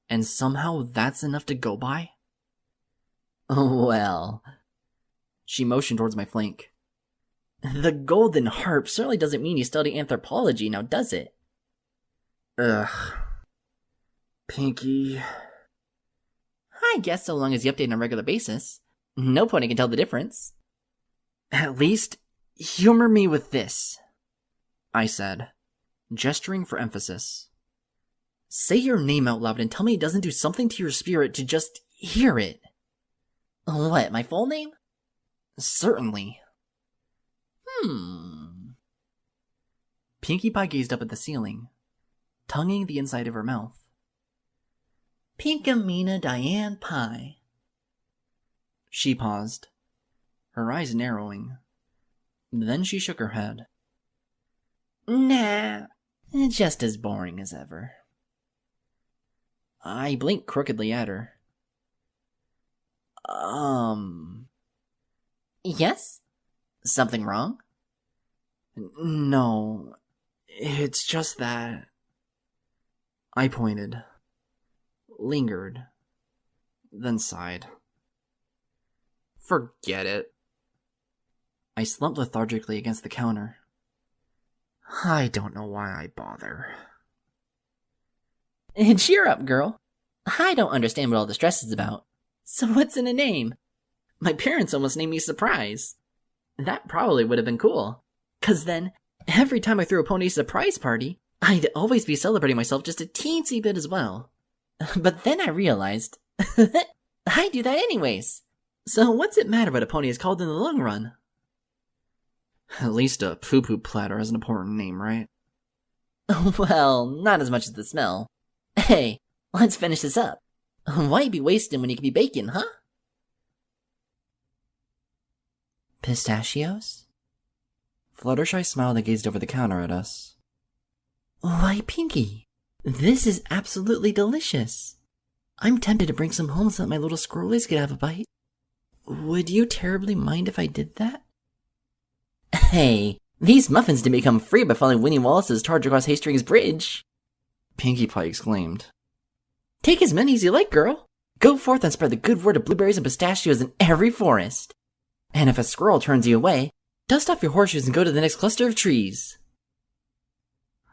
and somehow that's enough to go by? Well... She motioned towards my flank. The golden harp certainly doesn't mean you study anthropology, now does it? Ugh. Pinky. I guess so long as you update on a regular basis. No pony can tell the difference. At least, humor me with this, I said, gesturing for emphasis. Say your name out loud and tell me it doesn't do something to your spirit to just hear it. What, my full name? Certainly. Pinkie Pie gazed up at the ceiling, tonguing the inside of her mouth. Pinkamena Diane Pie. She paused, her eyes narrowing. Then she shook her head. Nah, just as boring as ever. I blinked crookedly at her. Yes? Something wrong? No, it's just that... I pointed, lingered, then sighed. Forget it. I slumped lethargically against the counter. I don't know why I bother. Cheer up, girl. I don't understand what all the stress is about. So what's in a name? My parents almost named me Surprise. That probably would have been cool. 'Cause then, every time I threw a pony surprise party, I'd always be celebrating myself just a teensy bit as well. But then I realized, I do that anyways. So what's it matter what a pony is called in the long run? At least a poo-poo platter has an important name, right? Well, not as much as the smell. Hey, let's finish this up. Why be wasting when you can be baking, huh? Pistachios? Fluttershy smiled and gazed over the counter at us. Why, Pinky, this is absolutely delicious. I'm tempted to bring some home so that my little squirrelies could have a bite. Would you terribly mind if I did that? Hey, these muffins didn't become free by following Winnie Wallace's charge across Hastings Bridge, Pinkie Pie exclaimed. Take as many as you like, girl. Go forth and spread the good word of blueberries and pistachios in every forest. And if a squirrel turns you away, dust off your horseshoes and go to the next cluster of trees.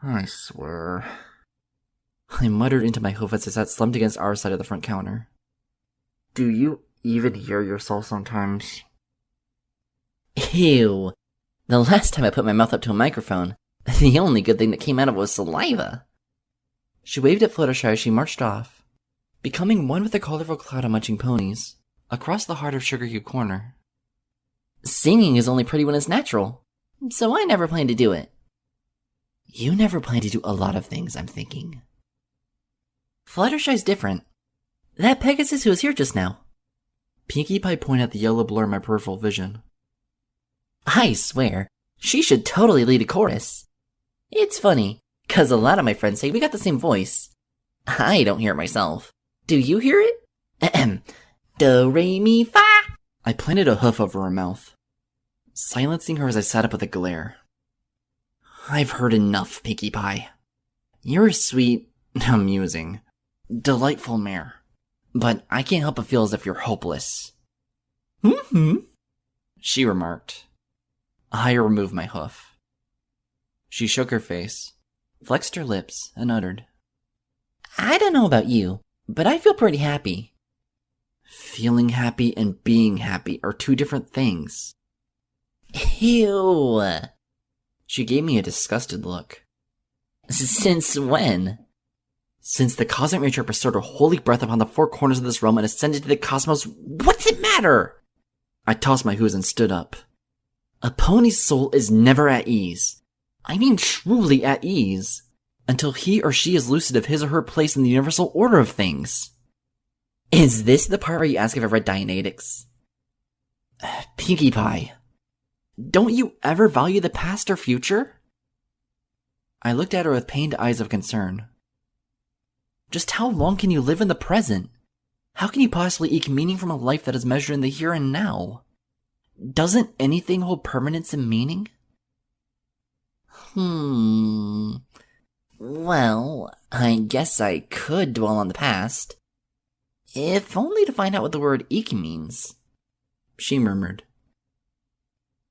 I swear. I muttered into my hoof as I sat slumped against our side of the front counter. Do you even hear yourself sometimes? Ew. The last time I put my mouth up to a microphone, the only good thing that came out of it was saliva. She waved at Fluttershy as she marched off, becoming one with the colorful cloud of munching ponies, across the heart of Sugar Cube Corner. Singing is only pretty when it's natural, so I never planned to do it. You never plan to do a lot of things, I'm thinking. Fluttershy's different. That Pegasus who was here just now. Pinkie Pie pointed at the yellow blur in my peripheral vision. I swear, she should totally lead a chorus. It's funny, 'cause a lot of my friends say we got the same voice. I don't hear it myself. Do you hear it? Ahem. Do, re, mi, fa. I planted a hoof over her mouth, silencing her as I sat up with a glare. I've heard enough, Pinkie Pie. You're a sweet, amusing, delightful mare, but I can't help but feel as if you're hopeless. She remarked. I removed my hoof. She shook her face, flexed her lips, and uttered, I don't know about you, but I feel pretty happy. Feeling happy and being happy are two different things. Ew. She gave me a disgusted look. Since when? Since the cosmic nature bestowed her holy breath upon the four corners of this realm and ascended to the cosmos, what's it matter? I tossed my hooves and stood up. A pony's soul is never at ease. I mean truly at ease. Until he or she is lucid of his or her place in the universal order of things. Is this the part where you ask if I read Dianetics? Pinkie Pie. Don't you ever value the past or future? I looked at her with pained eyes of concern. Just how long can you live in the present? How can you possibly eke meaning from a life that is measured in the here and now? Doesn't anything hold permanence and meaning? Well, I guess I could dwell on the past. If only to find out what the word eke means, she murmured.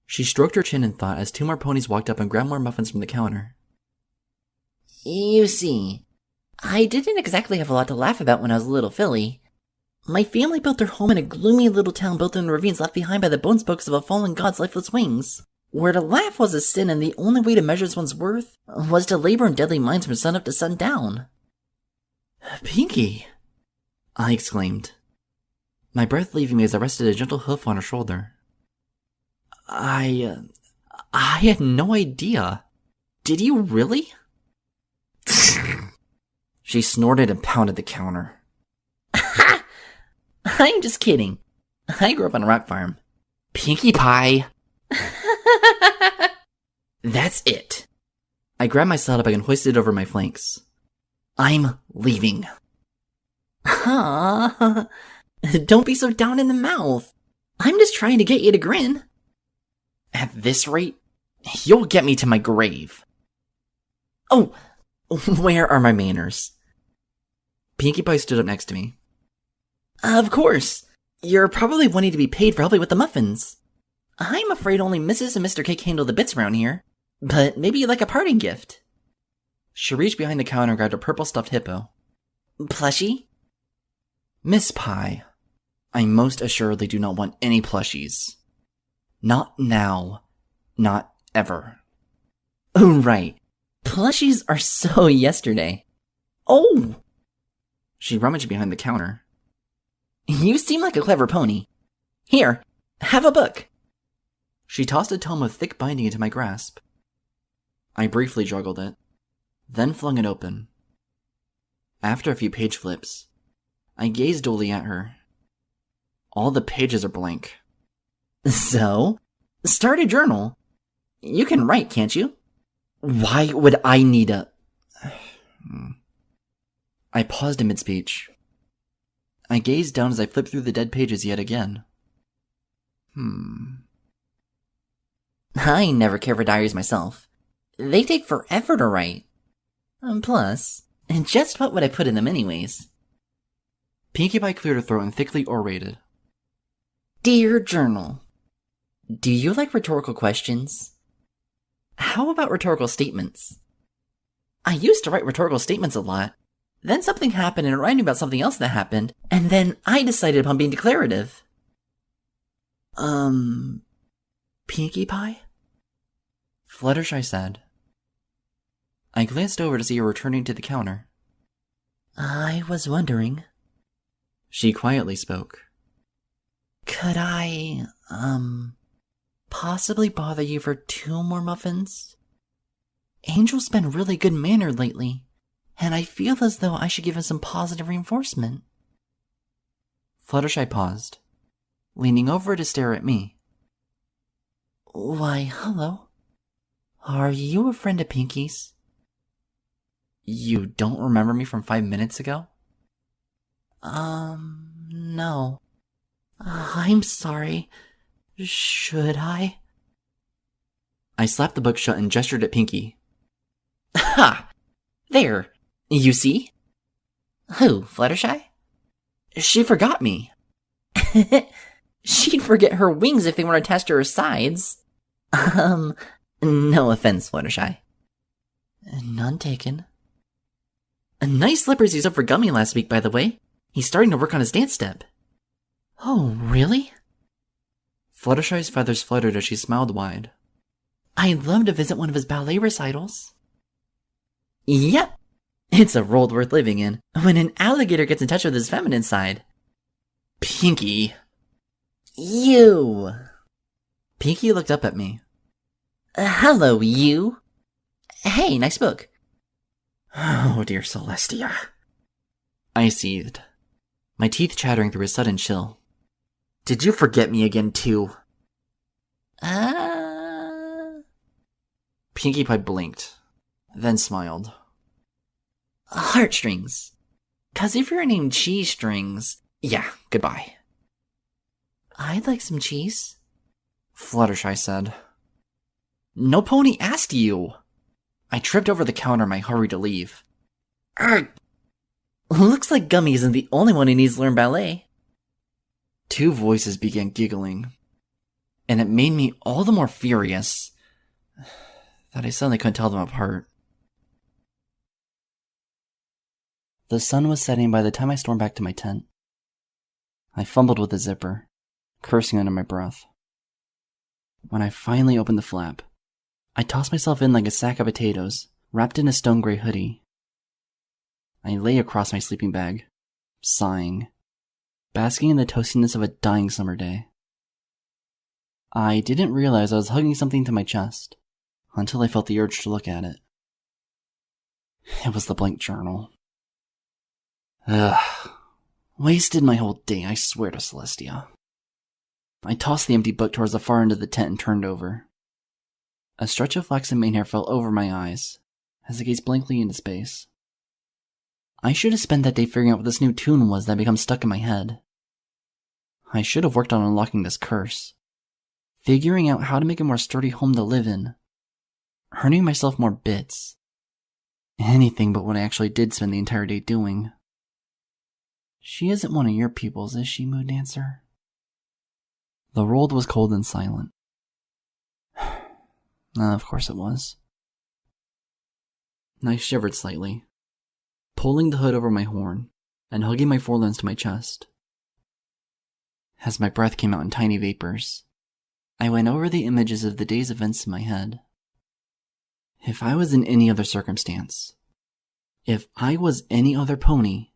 She stroked her chin in thought as 2 more ponies walked up and grabbed more muffins from the counter. You see, I didn't exactly have a lot to laugh about when I was a little filly. My family built their home in a gloomy little town built in the ravines left behind by the bone spokes of a fallen god's lifeless wings, where to laugh was a sin and the only way to measure one's worth was to labor in deadly mines from sun up to sundown. Pinky! I exclaimed, my breath leaving me as I rested a gentle hoof on her shoulder. I had no idea. Did you really? She snorted and pounded the counter. I'm just kidding. I grew up on a rock farm. Pinkie Pie! That's it. I grabbed my saddlebag and hoisted it over my flanks. I'm leaving. Don't be so down in the mouth. I'm just trying to get you to grin. At this rate, you'll get me to my grave. Oh, where are my manners? Pinkie Pie stood up next to me. Of course. You're probably wanting to be paid for helping with the muffins. I'm afraid only Mrs. and Mr. Cake handle the bits around here. But maybe you'd like a parting gift. She reached behind the counter and grabbed a purple stuffed hippo. Plushie? Miss Pie, I most assuredly do not want any plushies. Not now. Not ever. Oh, right. Plushies are so yesterday. Oh! She rummaged behind the counter. You seem like a clever pony. Here, have a book. She tossed a tome of thick binding into my grasp. I briefly juggled it, then flung it open. After a few page flips, I gazed dully at her. All the pages are blank. So, start a journal. You can write, can't you? Why would I need a... I paused in mid-speech. I gazed down as I flipped through the dead pages yet again. I never care for diaries myself. They take forever to write. Plus, just what would I put in them anyways? Pinkie Pie cleared her throat and thickly orated. Dear Journal, do you like rhetorical questions? How about rhetorical statements? I used to write rhetorical statements a lot. Then something happened and it reminded me about something else that happened, and then I decided upon being declarative. Pinkie Pie? Fluttershy said. I glanced over to see her returning to the counter. I was wondering. She quietly spoke. Could I, possibly bother you for 2 more muffins? Angel's been really good-mannered lately, and I feel as though I should give him some positive reinforcement. Fluttershy paused, leaning over to stare at me. Why, hello. Are you a friend of Pinkie's? You don't remember me from 5 minutes ago? No. I'm sorry. Should I? I slapped the book shut and gestured at Pinkie. Ha! There. You see? Who, Fluttershy? She forgot me. She'd forget her wings if they weren't attached to her sides. No offense, Fluttershy. None taken. Nice slippers used up for Gummy last week, by the way. He's starting to work on his dance step. Oh, really? Fluttershy's feathers fluttered as she smiled wide. I'd love to visit one of his ballet recitals. Yep. It's a world worth living in, when an alligator gets in touch with his feminine side. Pinkie. You. Pinkie looked up at me. Hello, you. Hey, nice book. Oh, dear Celestia. I seethed, my teeth chattering through a sudden chill. Did you forget me again, too? Pinkie Pie blinked, then smiled. Heartstrings. 'Cause if you're named Cheese Strings... Yeah, goodbye. I'd like some cheese, Fluttershy said. No pony asked you. I tripped over the counter in my hurry to leave. Arrgh. Looks like Gummy isn't the only one who needs to learn ballet. 2 voices began giggling. and it made me all the more furious that I suddenly couldn't tell them apart. The sun was setting by the time I stormed back to my tent. I fumbled with the zipper, cursing under my breath. When I finally opened the flap, I tossed myself in like a sack of potatoes, wrapped in a stone gray hoodie. I lay across my sleeping bag, sighing, basking in the toastiness of a dying summer day. I didn't realize I was hugging something to my chest until I felt the urge to look at it. It was the blank journal. Ugh. Wasted my whole day, I swear to Celestia. I tossed the empty book towards the far end of the tent and turned over. A stretch of flaxen mane hair fell over my eyes as I gazed blankly into space. I should have spent that day figuring out what this new tune was that had become stuck in my head. I should have worked on unlocking this curse, figuring out how to make a more sturdy home to live in, earning myself more bits. Anything but what I actually did spend the entire day doing. She isn't one of your pupils, is she, Mood Dancer? The world was cold and silent. Of course it was. I shivered slightly, pulling the hood over my horn and hugging my forelimbs to my chest. As my breath came out in tiny vapors, I went over the images of the day's events in my head. If I was in any other circumstance, if I was any other pony,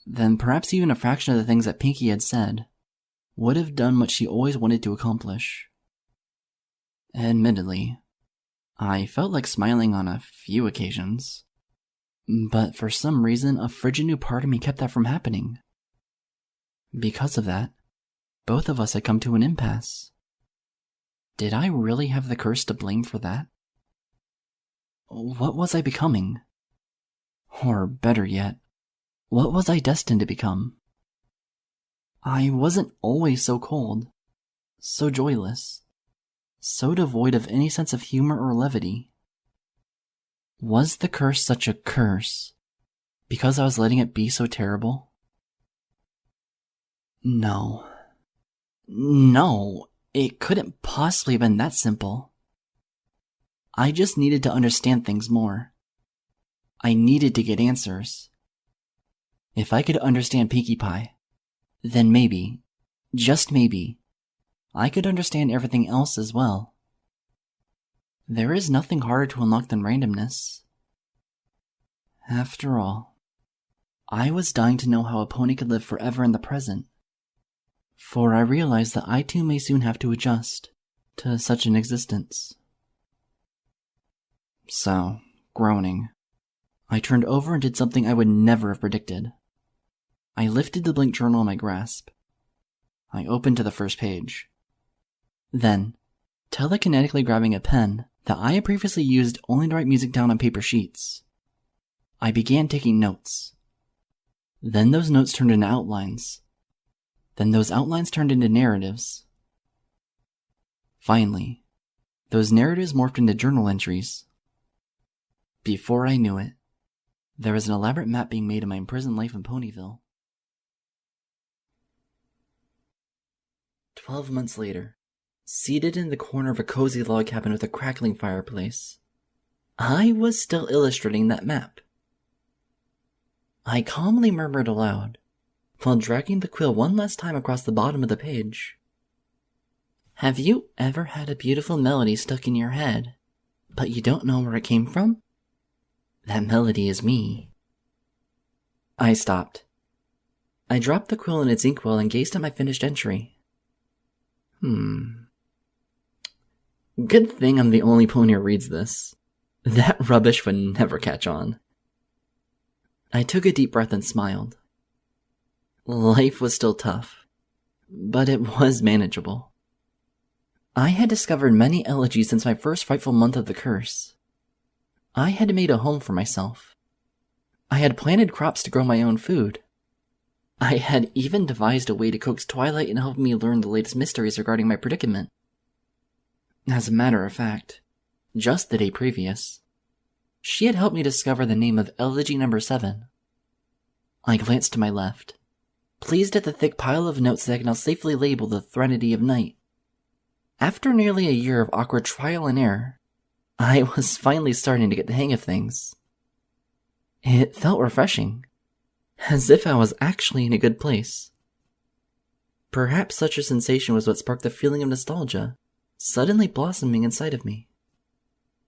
then perhaps even a fraction of the things that Pinkie had said would have done what she always wanted to accomplish. Admittedly, I felt like smiling on a few occasions, but for some reason a frigid new part of me kept that from happening. Because of that, both of us had come to an impasse. Did I really have the curse to blame for that? What was I becoming? Or better yet, what was I destined to become? I wasn't always so cold, so joyless, so devoid of any sense of humor or levity. Was the curse such a curse because I was letting it be so terrible? No, it couldn't possibly have been that simple. I just needed to understand things more. I needed to get answers. If I could understand Pinkie Pie, then maybe, just maybe, I could understand everything else as well. There is nothing harder to unlock than randomness. After all, I was dying to know how a pony could live forever in the present, for I realized that I too may soon have to adjust to such an existence. So, groaning, I turned over and did something I would never have predicted. I lifted the blank journal in my grasp. I opened to the first page. Then, telekinetically grabbing a pen that I had previously used only to write music down on paper sheets, I began taking notes. Then those notes turned into outlines. Then those outlines turned into narratives. Finally, those narratives morphed into journal entries. Before I knew it, there was an elaborate map being made of my imprisoned life in Ponyville. 12 months later, seated in the corner of a cozy log cabin with a crackling fireplace, I was still illustrating that map. I calmly murmured aloud, while dragging the quill one last time across the bottom of the page. Have you ever had a beautiful melody stuck in your head, but you don't know where it came from? That melody is me. I stopped. I dropped the quill in its inkwell and gazed at my finished entry. Good thing I'm the only pony who reads this. That rubbish would never catch on. I took a deep breath and smiled. Life was still tough, but it was manageable. I had discovered many elegies since my first frightful month of the curse. I had made a home for myself. I had planted crops to grow my own food. I had even devised a way to coax Twilight into helping me learn the latest mysteries regarding my predicament. As a matter of fact, just the day previous, she had helped me discover the name of Elegy number 7. I glanced to my left, pleased at the thick pile of notes that I could now safely label the Threnody of Night. After nearly a year of awkward trial and error, I was finally starting to get the hang of things. It felt refreshing, as if I was actually in a good place. Perhaps such a sensation was what sparked the feeling of nostalgia suddenly blossoming inside of me.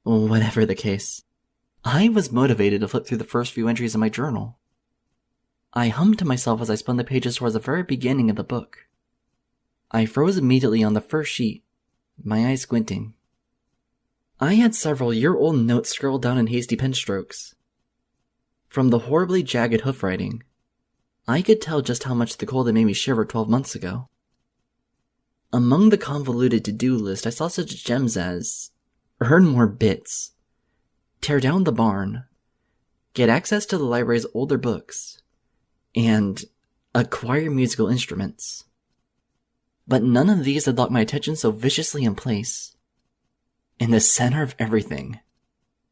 Whatever the case, I was motivated to flip through the first few entries in my journal. I hummed to myself as I spun the pages towards the very beginning of the book. I froze immediately on the first sheet, my eyes squinting. I had several year-old notes scribbled down in hasty pen strokes. From the horribly jagged hoof writing, I could tell just how much the cold had made me shiver 12 months ago. Among the convoluted to-do list, I saw such gems as earn more bits, tear down the barn, get access to the library's older books, and acquire musical instruments. But none of these had locked my attention so viciously in place. In the center of everything,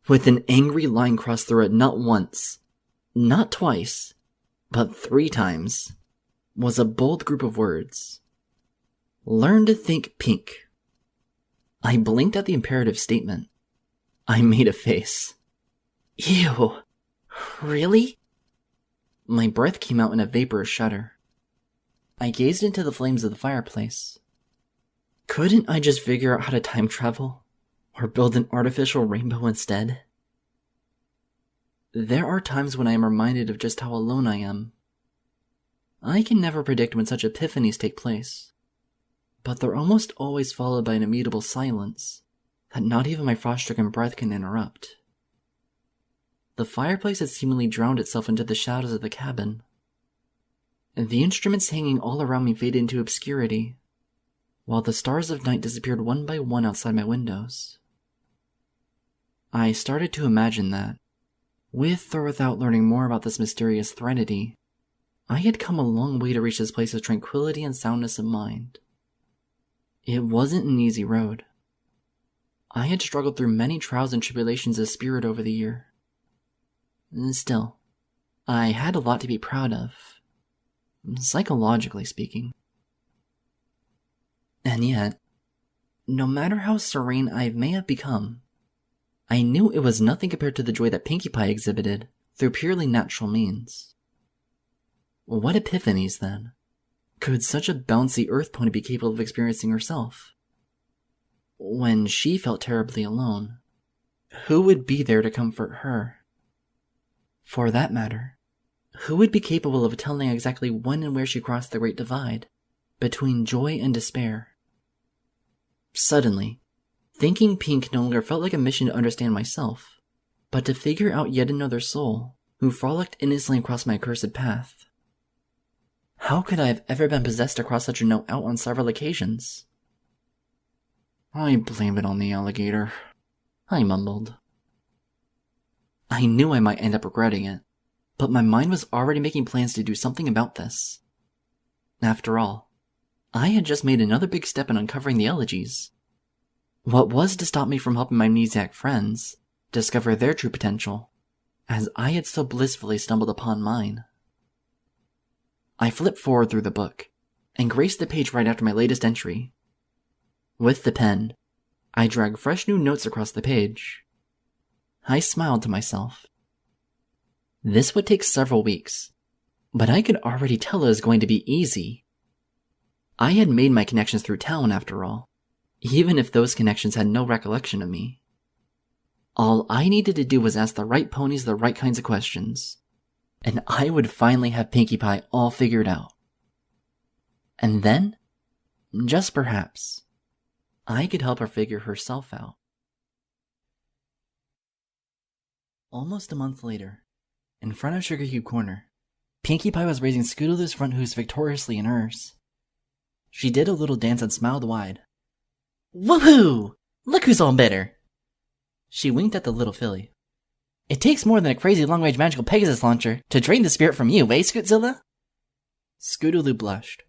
with an angry line crossed through it not once, not twice, but 3 times, was a bold group of words. Learn to think pink. I blinked at the imperative statement. I made a face. Ew. Really? My breath came out in a vaporous shudder. I gazed into the flames of the fireplace. Couldn't I just figure out how to time travel? Or build an artificial rainbow instead? There are times when I am reminded of just how alone I am. I can never predict when such epiphanies take place, but they're almost always followed by an immutable silence that not even my frost-stricken breath can interrupt. The fireplace had seemingly drowned itself into the shadows of the cabin. The instruments hanging all around me faded into obscurity, while the stars of night disappeared one by one outside my windows. I started to imagine that, with or without learning more about this mysterious threnody, I had come a long way to reach this place of tranquility and soundness of mind. It wasn't an easy road. I had struggled through many trials and tribulations of spirit over the year. Still, I had a lot to be proud of, psychologically speaking. And yet, no matter how serene I may have become, I knew it was nothing compared to the joy that Pinkie Pie exhibited through purely natural means. What epiphanies, then, could such a bouncy earth pony be capable of experiencing herself? When she felt terribly alone, who would be there to comfort her? For that matter, who would be capable of telling exactly when and where she crossed the great divide between joy and despair? Suddenly, thinking pink no longer felt like a mission to understand myself, but to figure out yet another soul who frolicked innocently across my accursed path. How could I have ever been possessed to cross such a note out on several occasions? I blame it on the alligator, I mumbled. I knew I might end up regretting it, but my mind was already making plans to do something about this. After all, I had just made another big step in uncovering the elegies. What was to stop me from helping my amnesiac friends discover their true potential, as I had so blissfully stumbled upon mine? I flipped forward through the book, and graced the page right after my latest entry. With the pen, I dragged fresh new notes across the page. I smiled to myself. This would take several weeks, but I could already tell it was going to be easy. I had made my connections through town, after all, even if those connections had no recollection of me. All I needed to do was ask the right ponies the right kinds of questions, and I would finally have Pinkie Pie all figured out. And then, just perhaps, I could help her figure herself out. Almost a month later, in front of Sugar Cube Corner, Pinkie Pie was raising Scootaloo's front hooves victoriously in hers. She did a little dance and smiled wide. Woohoo! Look who's all better! She winked at the little filly. It takes more than a crazy long-range magical Pegasus launcher to drain the spirit from you, eh, Scootzilla? Scootaloo blushed.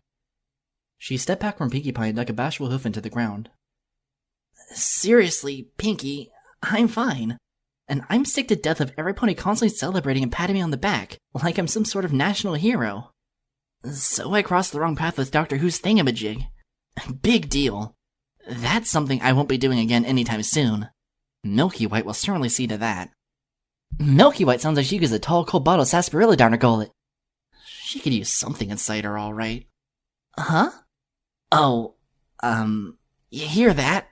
She stepped back from Pinkie Pie and dug a bashful hoof into the ground. Seriously, Pinkie, I'm fine. And I'm sick to death of every pony constantly celebrating and patting me on the back, like I'm some sort of national hero. So I crossed the wrong path with Doctor Who's thingamajig. Big deal. That's something I won't be doing again anytime soon. Milky White will certainly see to that. Milky White sounds like she gets a tall, cold bottle of sarsaparilla down her gullet. She could use something inside her, all right. Huh? Oh, you hear that?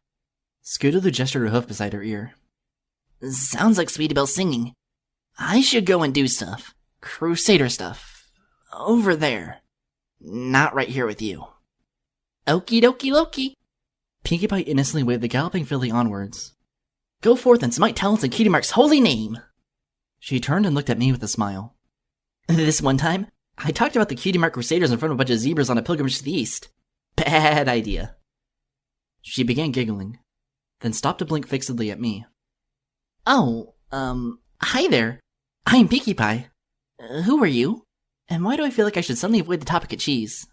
Scootaloo gestured her hoof beside her ear. Sounds like Sweetie Belle singing. I should go and do stuff. Crusader stuff. Over there. Not right here with you. Okie dokie Loki. Pinkie Pie innocently waved the galloping filly onwards. Go forth and smite talents in Cutie Mark's holy name. She turned and looked at me with a smile. This one time, I talked about the Cutie Mark Crusaders in front of a bunch of zebras on a pilgrimage to the east. Bad idea. She began giggling, then stopped to blink fixedly at me. Oh, hi there. I'm Pinkie Pie. Who are you? And why do I feel like I should suddenly avoid the topic of cheese?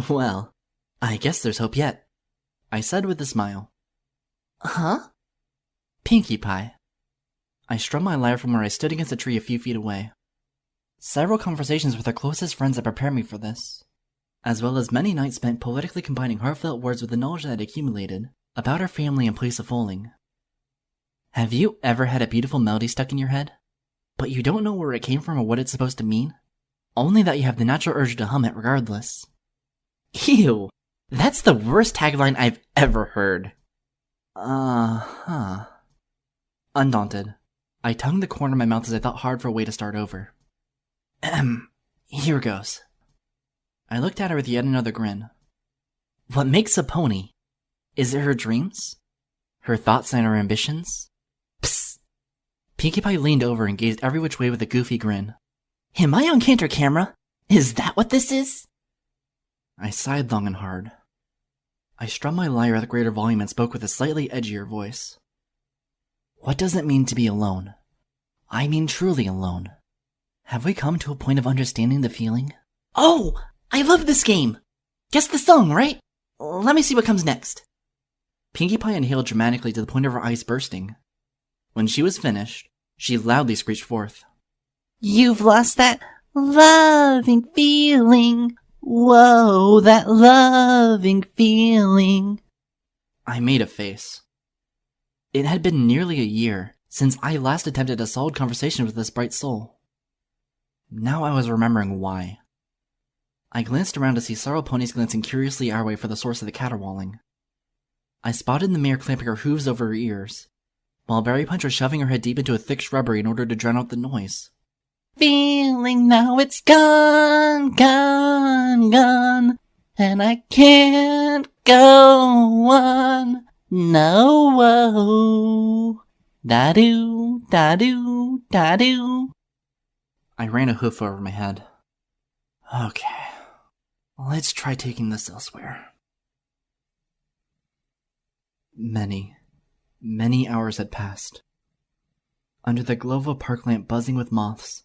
Well, I guess there's hope yet, I said with a smile. Huh? Pinkie Pie. I strummed my lyre from where I stood against a tree a few feet away. Several conversations with her closest friends had prepared me for this, as well as many nights spent poetically combining heartfelt words with the knowledge that had accumulated about her family and place of foaling. Have you ever had a beautiful melody stuck in your head, but you don't know where it came from or what it's supposed to mean? Only that you have the natural urge to hum it regardless. Ew! That's the worst tagline I've ever heard. Undaunted, I tongued the corner of my mouth as I thought hard for a way to start over. Here goes. I looked at her with yet another grin. What makes a pony? Is it her dreams? Her thoughts and her ambitions? Psst! Pinkie Pie leaned over and gazed every which way with a goofy grin. Am I on Cantor camera? Is that what this is? I sighed long and hard. I strummed my lyre at a greater volume and spoke with a slightly edgier voice. What does it mean to be alone? I mean truly alone. Have we come to a point of understanding the feeling? Oh! I love this game! Guess the song, right? Let me see what comes next. Pinkie Pie inhaled dramatically to the point of her eyes bursting. When she was finished, she loudly screeched forth. You've lost that loving feeling. Whoa, that loving feeling. I made a face. It had been nearly a year since I last attempted a solid conversation with this bright soul. Now I was remembering why. I glanced around to see several ponies glancing curiously our way for the source of the caterwauling. I spotted the mare clamping her hooves over her ears, while Berry Punch was shoving her head deep into a thick shrubbery in order to drown out the noise. Feeling now it's gone, gone, gone, and I can't go on. No, da-doo, da-doo, da-doo. I ran a hoof over my head. Okay, let's try taking this elsewhere. Many hours had passed. Under the glow of a park lamp buzzing with moths,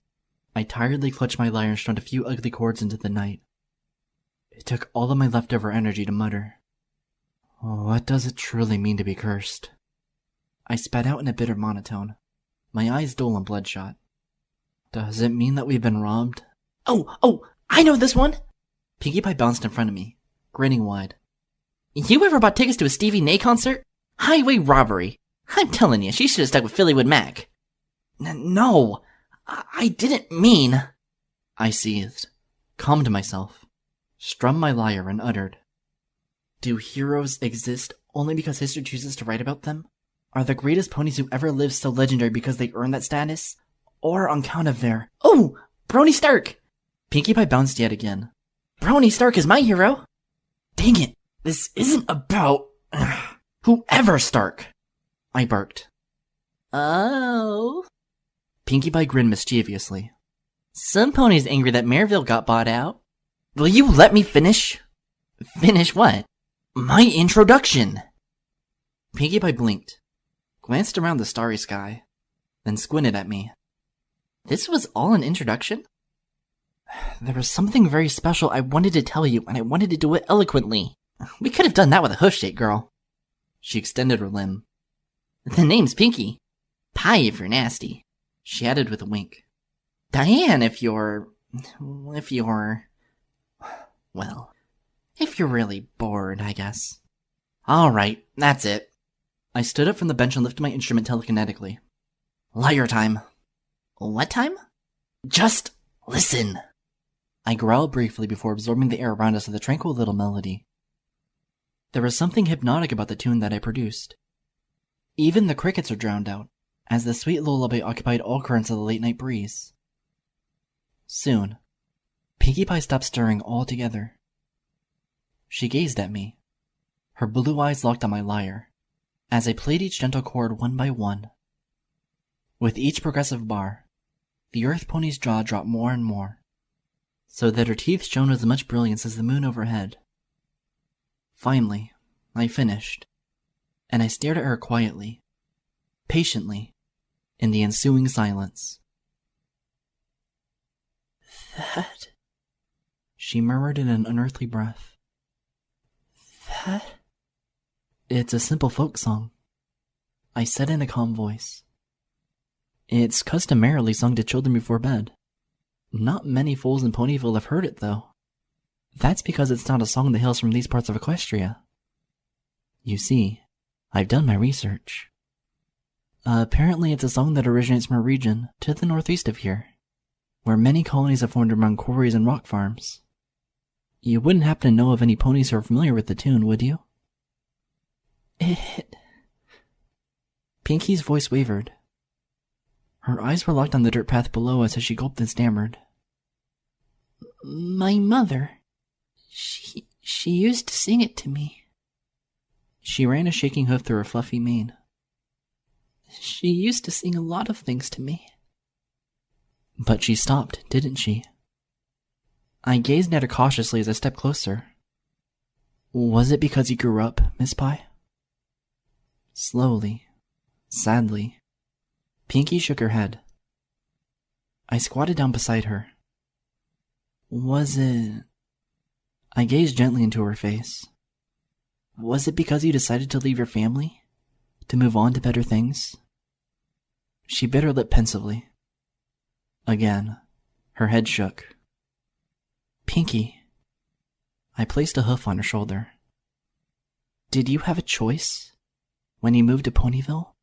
I tiredly clutched my lyre and strummed a few ugly chords into the night. It took all of my leftover energy to mutter. What does it truly mean to be cursed? I spat out in a bitter monotone, my eyes dull and bloodshot. Does it mean that we've been robbed? Oh, I know this one! Pinkie Pie bounced in front of me, grinning wide. You ever bought tickets to a Stevie Nicks concert? Highway robbery. I'm telling you, she should have stuck with Phillywood Mac. No, I didn't mean... I seethed, calmed myself, strummed my lyre and uttered. Do heroes exist only because history chooses to write about them? Are the greatest ponies who ever lived so legendary because they earned that status? Or on count of their... Oh, Brony Stark! Pinkie Pie bounced yet again. Brony Stark is my hero! Dang it, this isn't about... whoever Stark! I barked. Oh... Pinkie Pie grinned mischievously. Some ponies angry that Maryville got bought out. Will you let me finish? Finish what? My introduction! Pinkie Pie blinked, glanced around the starry sky, then squinted at me. This was all an introduction? There was something very special I wanted to tell you, and I wanted to do it eloquently. We could have done that with a hoof shake, girl. She extended her limb. The name's Pinkie. Pie if you're nasty. She added with a wink. Diane if you're... Well, if you're really bored, I guess. Alright, that's it. I stood up from the bench and lifted my instrument telekinetically. Liar time. What time? Just listen. I growled briefly before absorbing the air around us with a tranquil little melody. There was something hypnotic about the tune that I produced. Even the crickets are drowned out, as the sweet lullaby occupied all currents of the late-night breeze. Soon, Pinkie Pie stopped stirring altogether. She gazed at me, her blue eyes locked on my lyre, as I played each gentle chord one by one. With each progressive bar, the earth pony's jaw dropped more and more, so that her teeth shone with as much brilliance as the moon overhead. Finally, I finished, and I stared at her quietly, patiently, in the ensuing silence. That? She murmured in an unearthly breath. That? It's a simple folk song, I said in a calm voice. It's customarily sung to children before bed. Not many fools in Ponyville have heard it, though. That's because it's not a song that hails from these parts of Equestria. You see, I've done my research. Apparently it's a song that originates from a region to the northeast of here, where many colonies have formed around quarries and rock farms. You wouldn't happen to know of any ponies who are familiar with the tune, would you? Pinkie's voice wavered. Her eyes were locked on the dirt path below us as she gulped and stammered. My mother. She used to sing it to me. She ran a shaking hoof through her fluffy mane. She used to sing a lot of things to me. But she stopped, didn't she? I gazed at her cautiously as I stepped closer. Was it because you grew up, Miss Pie? Slowly, sadly, Pinkie shook her head. I squatted down beside her. Was it... I gazed gently into her face. Was it because you decided to leave your family? To move on to better things? She bit her lip pensively. Again, her head shook. Pinkie. I placed a hoof on her shoulder. Did you have a choice when you moved to Ponyville?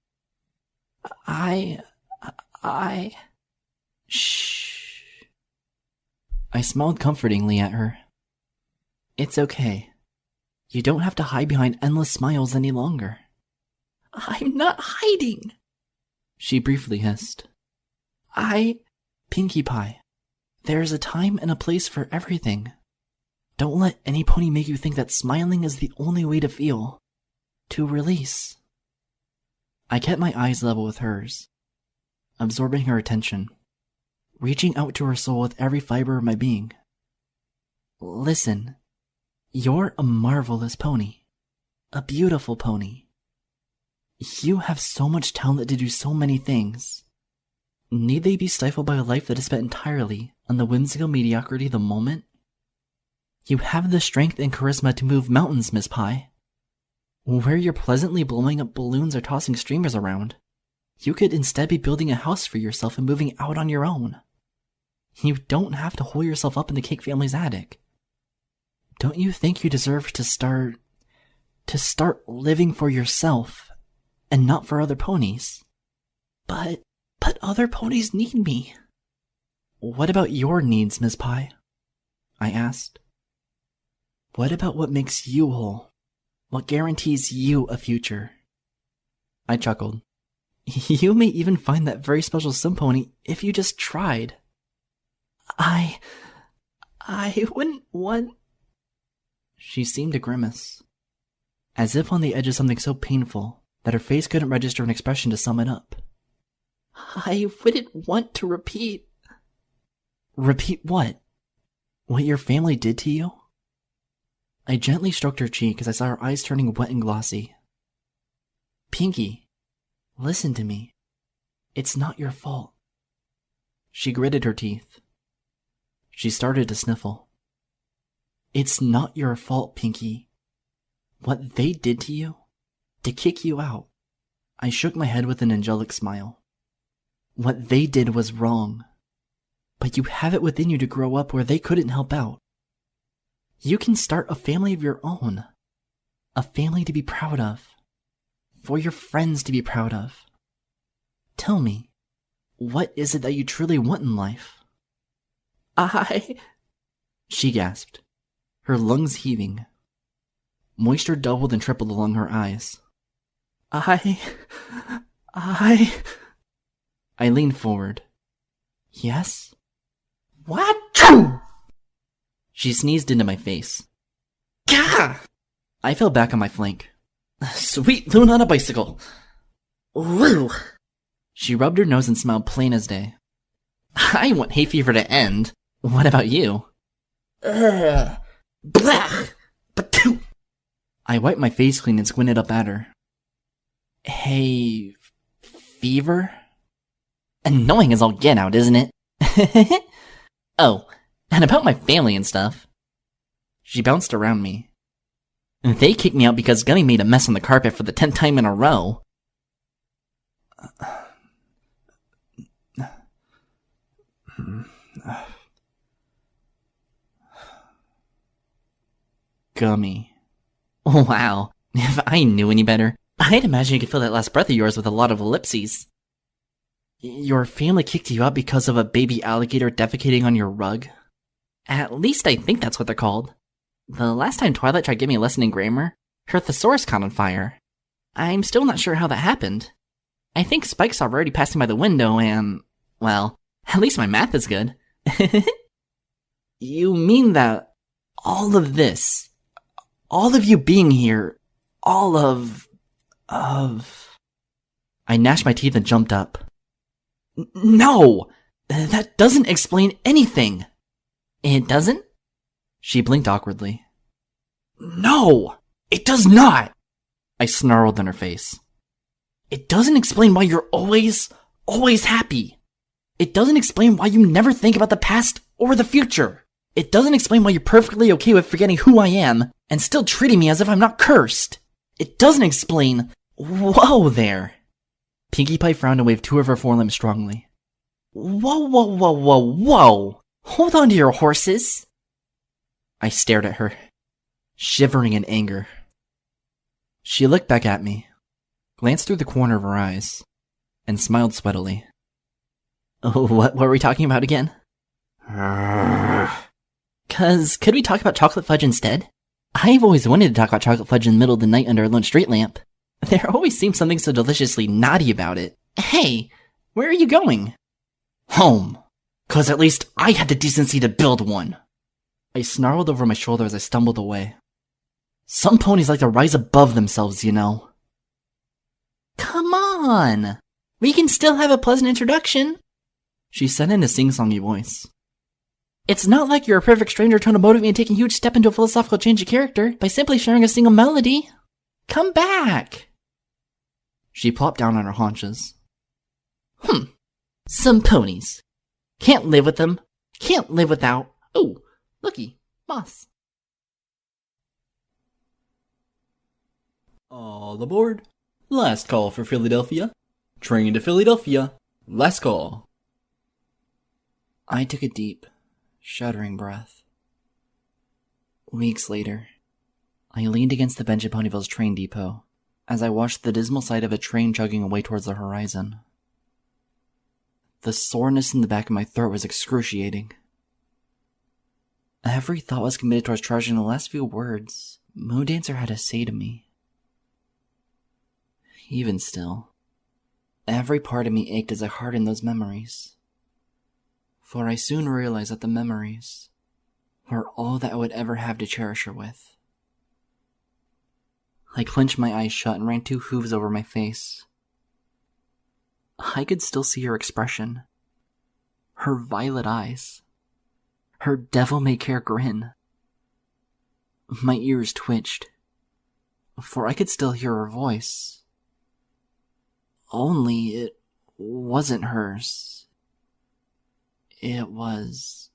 Shh. I smiled comfortingly at her. It's okay. You don't have to hide behind endless smiles any longer. I'm not hiding, she briefly hissed. Pinkie Pie, there's a time and a place for everything. Don't let any pony make you think that smiling is the only way to feel. To release. I kept my eyes level with hers, absorbing her attention, reaching out to her soul with every fiber of my being. Listen, you're a marvelous pony. A beautiful pony. You have so much talent to do so many things. Need they be stifled by a life that is spent entirely on the whimsical mediocrity of the moment? You have the strength and charisma to move mountains, Miss Pie. Where you're pleasantly blowing up balloons or tossing streamers around, you could instead be building a house for yourself and moving out on your own. You don't have to hole yourself up in the Cake family's attic. Don't you think you deserve to start living for yourself and not for other ponies? But other ponies need me. What about your needs, Miss Pie? I asked. What about what makes you whole? What guarantees you a future? I chuckled. You may even find that very special sim pony if you just tried. I wouldn't want... She seemed to grimace, as if on the edge of something so painful that her face couldn't register an expression to sum it up. I wouldn't want to repeat... Repeat what? What your family did to you? I gently stroked her cheek as I saw her eyes turning wet and glossy. Pinkie, listen to me. It's not your fault. She gritted her teeth. She started to sniffle. It's not your fault, Pinkie. What they did to you? To kick you out. I shook my head with an angelic smile. What they did was wrong. But you have it within you to grow up where they couldn't help out. You can start a family of your own. A family to be proud of. For your friends to be proud of. Tell me, what is it that you truly want in life? She gasped, her lungs heaving. Moisture doubled and tripled along her eyes. I leaned forward. Yes? What? She sneezed into my face. Gah! I fell back on my flank. Sweet loon on a bicycle. Woo! She rubbed her nose and smiled plain as day. I want hay fever to end. What about you? Blah! Patoo! I wiped my face clean and squinted up at her. Hay fever? Annoying as all get out, isn't it? Oh, and about my family and stuff. She bounced around me. They kicked me out because Gummy made a mess on the carpet for the 10th time in a row. Gummy. Wow, if I knew any better, I'd imagine you could fill that last breath of yours with a lot of ellipses. Your family kicked you out because of a baby alligator defecating on your rug? At least I think that's what they're called. The last time Twilight tried to give me a lesson in grammar, her thesaurus caught on fire. I'm still not sure how that happened. I think Spike saw Rarity passing by the window and, well, at least my math is good. You mean that all of this, all of you being here, all of... I gnashed my teeth and jumped up. No! That doesn't explain anything! It doesn't? She blinked awkwardly. No! It does not! I snarled in her face. It doesn't explain why you're always happy. It doesn't explain why you never think about the past or the future. It doesn't explain why you're perfectly okay with forgetting who I am and still treating me as if I'm not cursed. It doesn't explain... Whoa there! Pinkie Pie frowned and waved two of her forelimbs strongly. Whoa! Hold on to your horses! I stared at her, shivering in anger. She looked back at me, glanced through the corner of her eyes, and smiled sweatily. What were we talking about again? 'Cause could we talk about chocolate fudge instead? I've always wanted to talk about chocolate fudge in the middle of the night under a lone street lamp. There always seems something so deliciously naughty about it. Hey, where are you going? Home. 'Cause at least I had the decency to build one. I snarled over my shoulder as I stumbled away. Some ponies like to rise above themselves, you know. Come on! We can still have a pleasant introduction, she said in a sing-songy voice. It's not like you're a perfect stranger trying to motivate me and take a huge step into a philosophical change of character by simply sharing a single melody. Come back! She plopped down on her haunches. Some ponies. Can't live with them. Can't live without... Oh, looky, moss. All aboard. Last call for Philadelphia. Train to Philadelphia. Last call. I took a deep, shuddering breath. Weeks later, I leaned against the bench at Ponyville's train depot as I watched the dismal sight of a train chugging away towards the horizon. The soreness in the back of my throat was excruciating. Every thought was committed towards treasuring the last few words Moon Dancer had to say to me. Even still, every part of me ached as I hardened those memories. For I soon realized that the memories were all that I would ever have to cherish her with. I clenched my eyes shut and ran two hooves over my face. I could still see her expression. Her violet eyes. Her devil-may-care grin. My ears twitched, for I could still hear her voice. Only it wasn't hers. It was...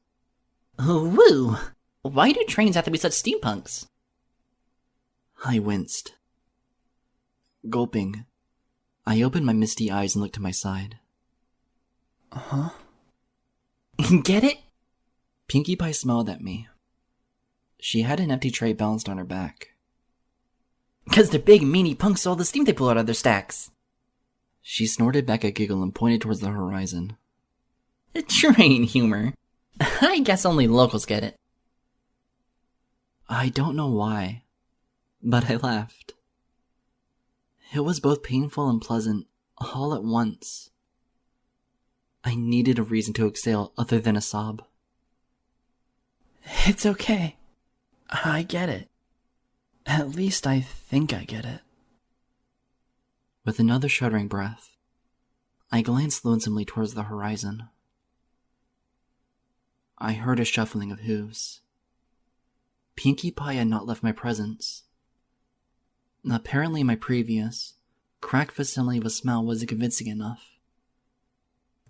Woo! Why do trains have to be such steampunks? I winced. Gulping, I opened my misty eyes and looked to my side. Huh? Get it? Pinkie Pie smiled at me. She had an empty tray balanced on her back. 'Cause they're big, meanie punks, so all the steam they pull out of their stacks. She snorted back a giggle and pointed towards the horizon. Train humor. I guess only locals get it. I don't know why, but I laughed. It was both painful and pleasant, all at once. I needed a reason to exhale other than a sob. It's okay. I get it. At least I think I get it. With another shuddering breath, I glanced lonesomely towards the horizon. I heard a shuffling of hooves. Pinkie Pie had not left my presence. Apparently my previous, crack facility of a smell wasn't convincing enough.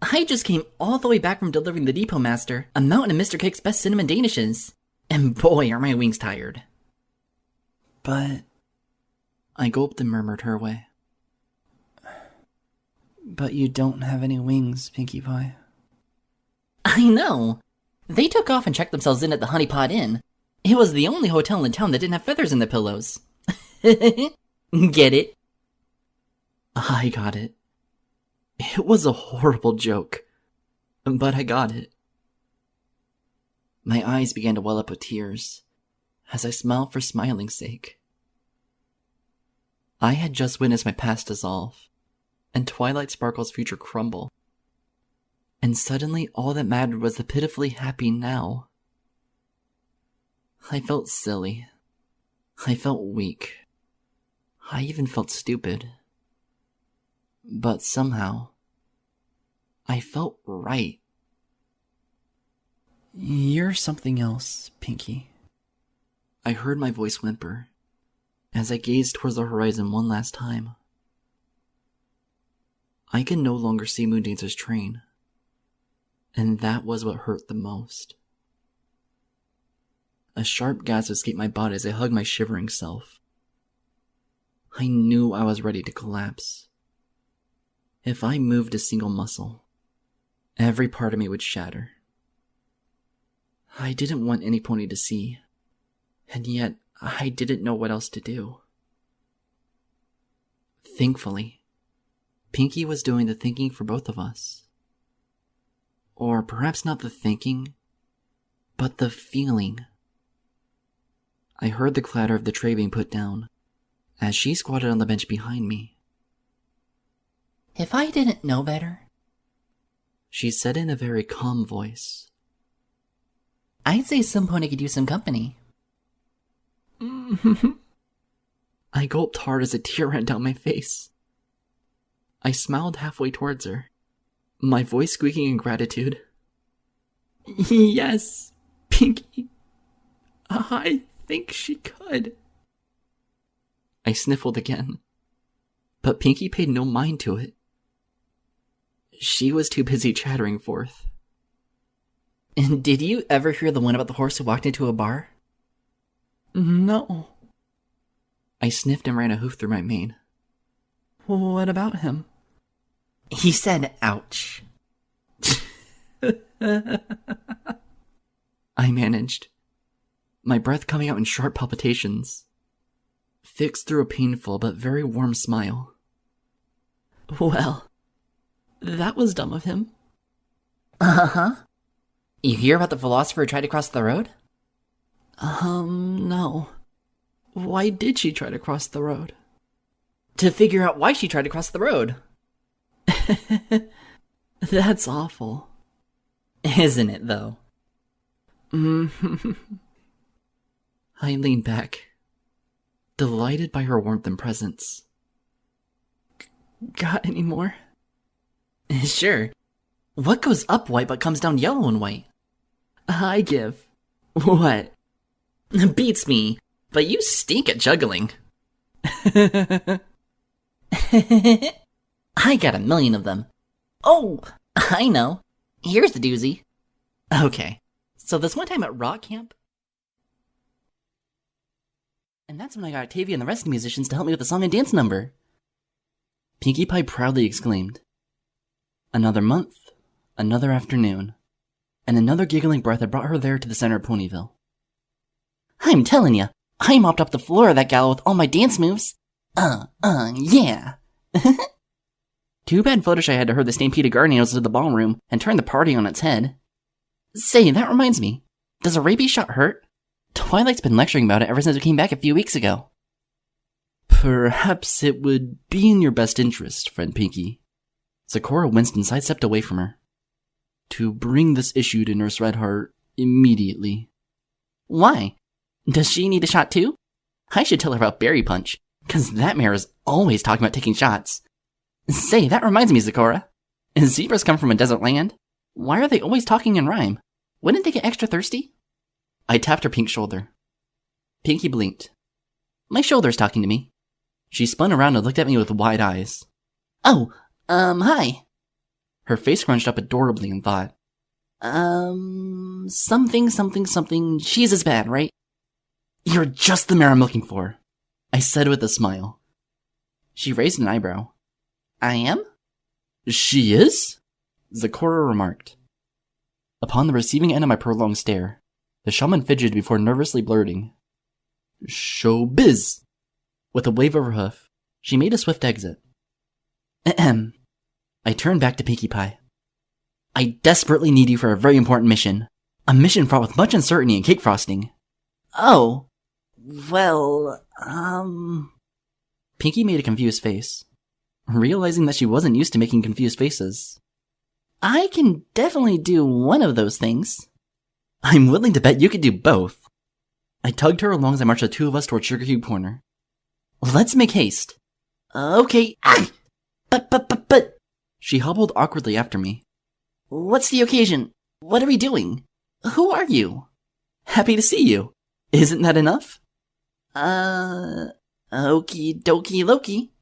I just came all the way back from delivering the Depot Master a mountain of Mr. Cake's best cinnamon danishes. And boy, are my wings tired. But... I gulped and murmured her way. But you don't have any wings, Pinkie Pie. I know. They took off and checked themselves in at the Honey Pot Inn. It was the only hotel in town that didn't have feathers in the pillows. Get it? I got it. It was a horrible joke, but I got it. My eyes began to well up with tears, as I smiled for smiling's sake. I had just witnessed my past dissolve, and Twilight Sparkle's future crumble. And suddenly all that mattered was the pitifully happy now. I felt silly. I felt weak. I even felt stupid. But somehow, I felt right. You're something else, Pinkie. I heard my voice whimper as I gazed towards the horizon one last time. I could no longer see Moondancer's train, and that was what hurt the most. A sharp gasp escaped my body as I hugged my shivering self. I knew I was ready to collapse. If I moved a single muscle, every part of me would shatter. I didn't want any pony to see, and yet I didn't know what else to do. Thankfully, Pinkie was doing the thinking for both of us. Or perhaps not the thinking, but the feeling. I heard the clatter of the tray being put down, as she squatted on the bench behind me. If I didn't know better, she said in a very calm voice, I'd say some pony could use some company. I gulped hard as a tear ran down my face. I smiled halfway towards her, my voice squeaking in gratitude. Yes, Pinkie. I think she could. I sniffled again, but Pinkie paid no mind to it. She was too busy chattering forth. And did you ever hear the one about the horse who walked into a bar? No. I sniffed and ran a hoof through my mane. What about him? He said, ouch. I managed, my breath coming out in sharp palpitations, fixed through a painful but very warm smile. Well, that was dumb of him. Uh-huh. You hear about the philosopher who tried to cross the road? No. Why did she try to cross the road? To figure out why she tried to cross the road. That's awful. Isn't it, though? I leaned back, delighted by her warmth and presence. Got any more? Sure. What goes up white but comes down yellow and white? I give. What? Beats me, but you stink at juggling. I got 1,000,000 of them. Oh, I know. Here's the doozy. Okay, so this one time at rock camp, and that's when I got Octavia and the rest of the musicians to help me with the song and dance number. Pinkie Pie proudly exclaimed. Another month, another afternoon, and another giggling breath had brought her there to the center of Ponyville. I'm telling ya, I mopped up the floor of that gala with all my dance moves. Yeah. Too bad Fluttershy had to herd the stampede of guardians to the ballroom and turn the party on its head. Say, that reminds me. Does a rabies shot hurt? Twilight's been lecturing about it ever since we came back a few weeks ago. Perhaps it would be in your best interest, friend Pinky. Sakura winced and sidestepped away from her. To bring this issue to Nurse Redheart immediately. Why? Does she need a shot too? I should tell her about Berry Punch, cause that mare is always talking about taking shots. Say, that reminds me, Sakura. Zebras come from a desert land. Why are they always talking in rhyme? Wouldn't they get extra thirsty? I tapped her pink shoulder. Pinky blinked. My shoulder's talking to me. She spun around and looked at me with wide eyes. Oh, hi. Her face scrunched up adorably in thought. Something, she's as bad, right? You're just the mare I'm looking for, I said with a smile. She raised an eyebrow. I am? She is? Sakura remarked. Upon the receiving end of my prolonged stare, the shaman fidgeted before nervously blurting, "Showbiz!" With a wave of her hoof, she made a swift exit. Ahem. I turned back to Pinkie Pie. I desperately need you for a very important mission. A mission fraught with much uncertainty and cake frosting. Oh. Well, Pinkie made a confused face, realizing that she wasn't used to making confused faces. I can definitely do one of those things. I'm willing to bet you could do both. I tugged her along as I marched the two of us toward Sugar Cube Corner. Let's make haste. Okay. Ah! But... She hobbled awkwardly after me. What's the occasion? What are we doing? Who are you? Happy to see you. Isn't that enough? Okie dokie Loki.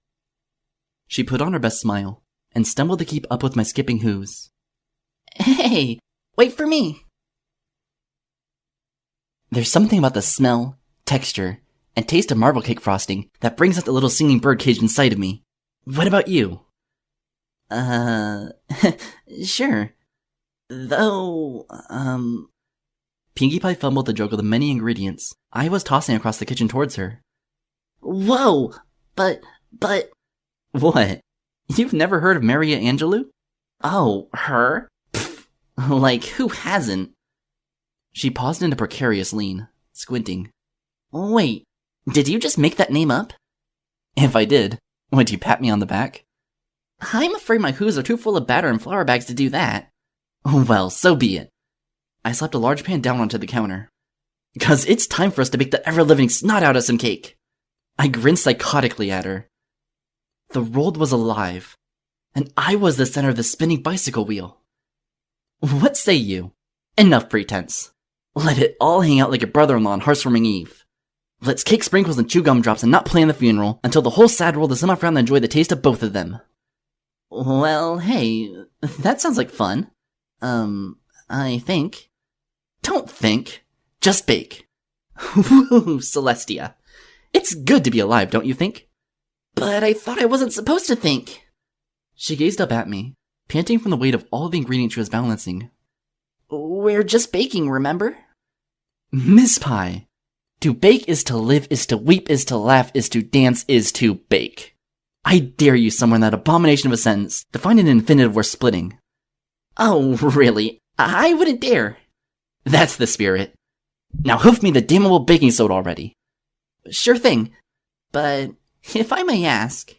She put on her best smile and stumbled to keep up with my skipping hooves. Hey, wait for me. There's something about the smell, texture, and taste of marble cake frosting that brings out the little singing bird cage inside of me. What about you? Sure. Though, Pinkie Pie fumbled to juggle the many ingredients I was tossing across the kitchen towards her. Whoa, but... What? You've never heard of Maria Angelou? Oh, her? Pfft, like, who hasn't? She paused in a precarious lean, squinting. Wait, did you just make that name up? If I did, would you pat me on the back? I'm afraid my hooves are too full of batter and flour bags to do that. Well, so be it. I slapped a large pan down onto the counter. 'Cause it's time for us to bake the ever-living snot out of some cake. I grinned psychotically at her. The world was alive, and I was the center of the spinning bicycle wheel. What say you? Enough pretense. Let it all hang out like your brother-in-law on Hearthwarming Eve. Let's cake sprinkles and chew gumdrops and not plan the funeral until the whole sad world is somehow around to enjoy the taste of both of them. Well, hey, that sounds like fun. I think. Don't think. Just bake. Woo, Celestia. It's good to be alive, don't you think? But I thought I wasn't supposed to think. She gazed up at me, panting from the weight of all the ingredients she was balancing. We're just baking, remember? Miss Pie. To bake is to live, is to weep, is to laugh, is to dance, is to bake. I dare you somewhere in that abomination of a sentence to find an infinitive worth splitting. Oh, really? I wouldn't dare. That's the spirit. Now hoof me the damnable baking soda already. Sure thing. But, if I may ask...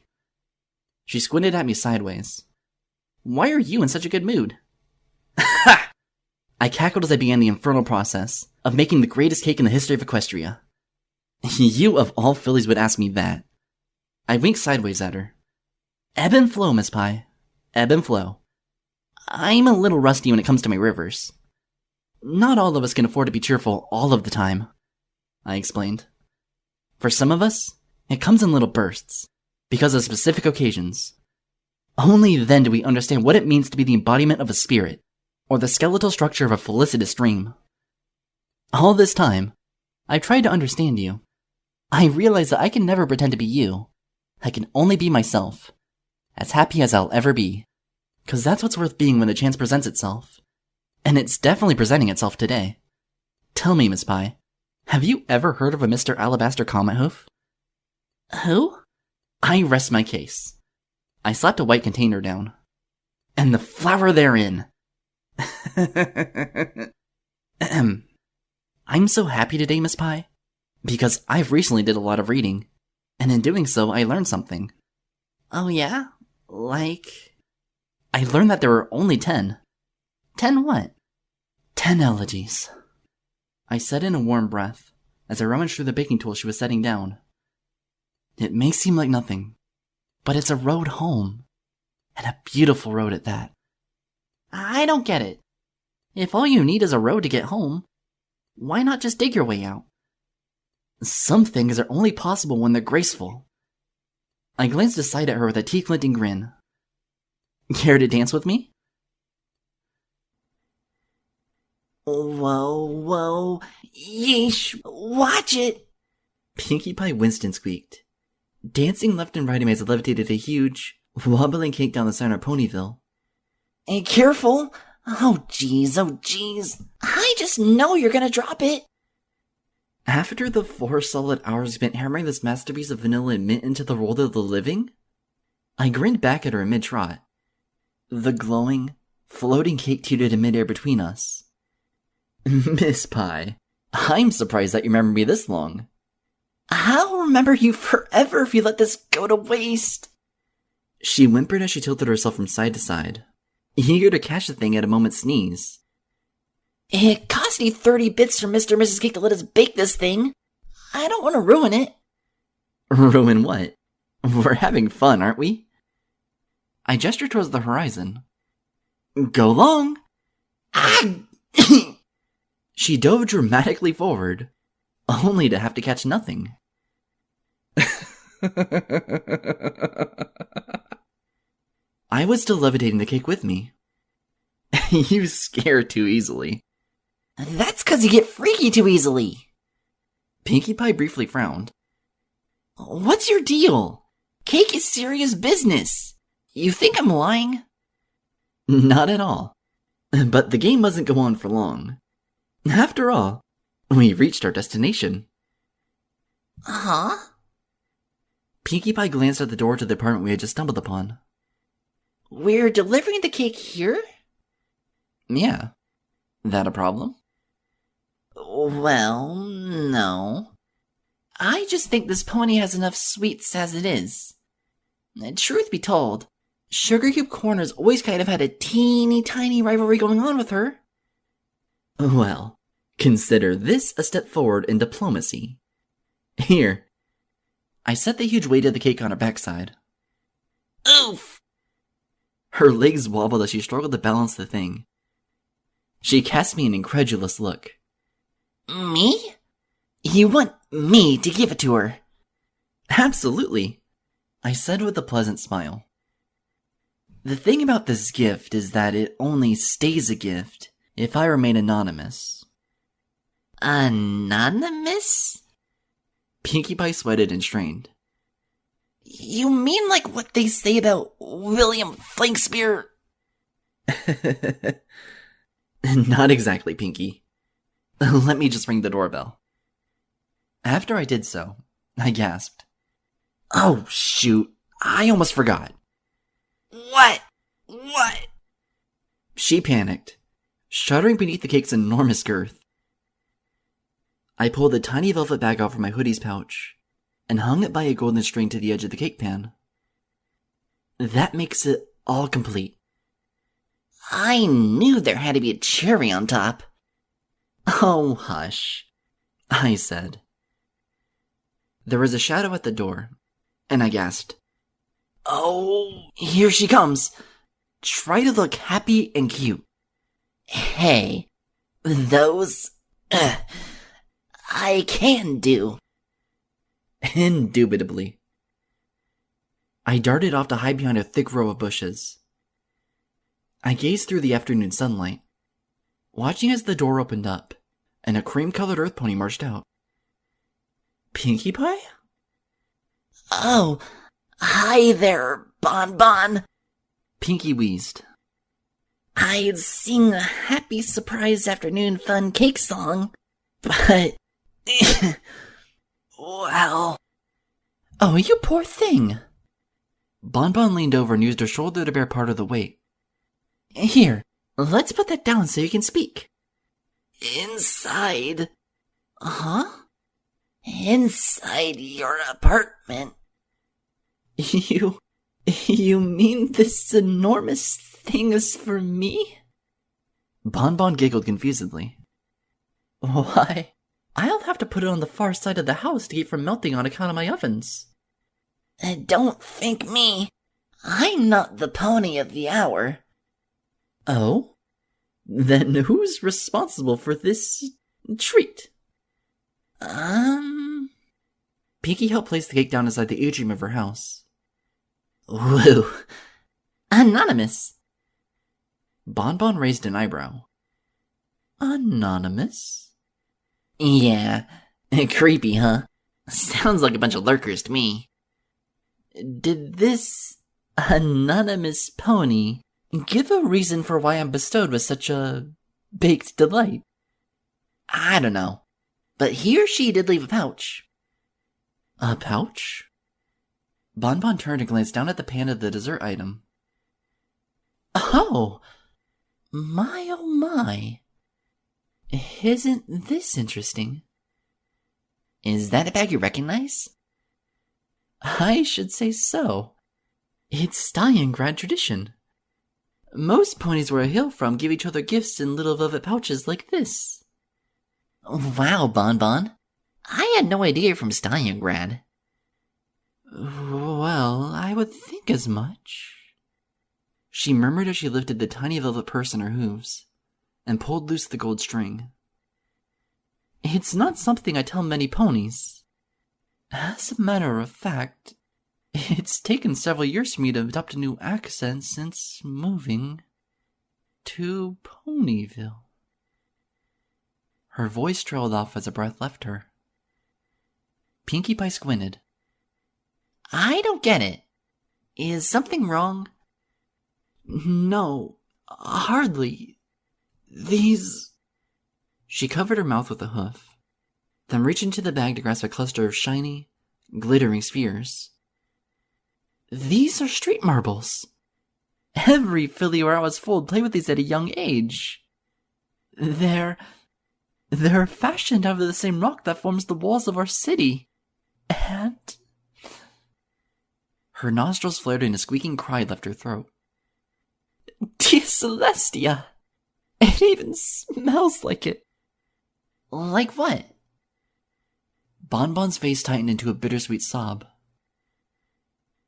She squinted at me sideways. Why are you in such a good mood? Ha! I cackled as I began the infernal process of making the greatest cake in the history of Equestria. You of all fillies would ask me that. I winked sideways at her. Ebb and flow, Miss Pie. Ebb and flow. I'm a little rusty when it comes to my rivers. Not all of us can afford to be cheerful all of the time, I explained. For some of us, it comes in little bursts, because of specific occasions. Only then do we understand what it means to be the embodiment of a spirit, or the skeletal structure of a felicitous dream. All this time, I've tried to understand you. I realize that I can never pretend to be you. I can only be myself, as happy as I'll ever be. 'Cause that's what's worth being when the chance presents itself. And it's definitely presenting itself today. Tell me, Miss Pie, Have you ever heard of a Mr. Alabaster Comet Hoof? Who? I rest my case. I slapped a white container down. And the flower therein. I'm so happy today, Miss Pie, because I've recently did a lot of reading, and in doing so, I learned something. Oh yeah? Like? I learned that there are only 10. 10 what? 10 elegies. I said in a warm breath, as I rummaged through the baking tool she was setting down. It may seem like nothing, but it's a road home, and a beautiful road at that. I don't get it. If all you need is a road to get home, why not just dig your way out? Some things are only possible when they're graceful. I glanced aside at her with a teeth-glinting grin. Care to dance with me? Whoa, yeesh, watch it! Pinkie Pie winced and squeaked. Dancing left and right as I levitated a huge, wobbling cake down the center of Ponyville. Hey, careful! Oh jeez. I just know you're gonna drop it! After the 4 solid hours spent hammering this masterpiece of vanilla and mint into the world of the living, I grinned back at her in mid-trot. The glowing, floating cake teetered in midair between us. Miss Pie, I'm surprised that you remember me this long. I'll remember you forever if you let this go to waste. She whimpered as she tilted herself from side to side, eager to catch the thing at a moment's sneeze. It cost me 30 bits from Mr. and Mrs. Cake to let us bake this thing. I don't want to ruin it. Ruin what? We're having fun, aren't we? I gestured towards the horizon. Go long! Ah! She dove dramatically forward, only to have to catch nothing. I was still levitating the cake with me. You scare too easily. That's 'cause you get freaky too easily. Pinkie Pie briefly frowned. What's your deal? Cake is serious business. You think I'm lying? Not at all. But the game doesn't go on for long. After all, we reached our destination. Huh? Pinkie Pie glanced at the door to the apartment we had just stumbled upon. We're delivering the cake here? Yeah. That a problem? Well, no. I just think this pony has enough sweets as it is. Truth be told, Sugar Cube Corner's always kind of had a teeny tiny rivalry going on with her. Well, consider this a step forward in diplomacy. Here. I set the huge weight of the cake on her backside. Oof! Her legs wobbled as she struggled to balance the thing. She cast me an incredulous look. Me? You want me to give it to her? Absolutely, I said with a pleasant smile. The thing about this gift is that it only stays a gift if I remain anonymous. Anonymous? Pinkie Pie sweated and strained. You mean like what they say about William Flankspear? Not exactly, Pinkie. Let me just ring the doorbell. After I did so, I gasped. Oh, shoot. I almost forgot. What? She panicked, shuddering beneath the cake's enormous girth. I pulled a tiny velvet bag out from my hoodie's pouch and hung it by a golden string to the edge of the cake pan. That makes it all complete. I knew there had to be a cherry on top. Oh, hush, I said. There was a shadow at the door, and I gasped. Oh, here she comes. Try to look happy and cute. Hey, those... I can do. Indubitably. I darted off to hide behind a thick row of bushes. I gazed through the afternoon sunlight, watching as the door opened up, and a cream-colored earth pony marched out. Pinkie Pie? Oh, hi there, Bon. Pinkie wheezed. I'd sing a happy surprise afternoon fun cake song, but Well... Oh, you poor thing! Bonbon leaned over and used her shoulder to bear part of the weight. Here, let's put that down so you can speak. Inside? Huh? Inside your apartment? You mean this enormous thing is for me? Bonbon giggled confusedly. Why, I'll have to put it on the far side of the house to keep from melting on account of my ovens. Don't think me. I'm not the pony of the hour. Oh? Then who's responsible for this treat? Pinky helped place the cake down inside the atrium of her house. Woo. Anonymous. Bonbon raised an eyebrow. Anonymous? Yeah. Creepy, huh? Sounds like a bunch of lurkers to me. Did this anonymous pony give a reason for why I'm bestowed with such a baked delight? I don't know. But he or she did leave a pouch. A pouch? Bonbon turned and glanced down at the pan of the dessert item. Oh my. Isn't this interesting? Is that a bag you recognize? I should say so. It's Stalingrad tradition. Most ponies where I hail from give each other gifts in little velvet pouches like this. Wow, Bonbon. I had no idea you're from Stalingrad. Well, I would think as much. She murmured as she lifted the tiny velvet purse in her hooves and pulled loose the gold string. It's not something I tell many ponies. As a matter of fact, it's taken several years for me to adopt a new accent since moving to Ponyville. Her voice trailed off as a breath left her. Pinkie Pie squinted. I don't get it. Is something wrong? No, hardly. These... She covered her mouth with a hoof, then reached into the bag to grasp a cluster of shiny, glittering spheres. These are street marbles. Every filly where I was foaled played with these at a young age. They're fashioned out of the same rock that forms the walls of our city. And... Her nostrils flared and a squeaking cry left her throat. Dear Celestia! It even smells like it. Like what? Bonbon's face tightened into a bittersweet sob.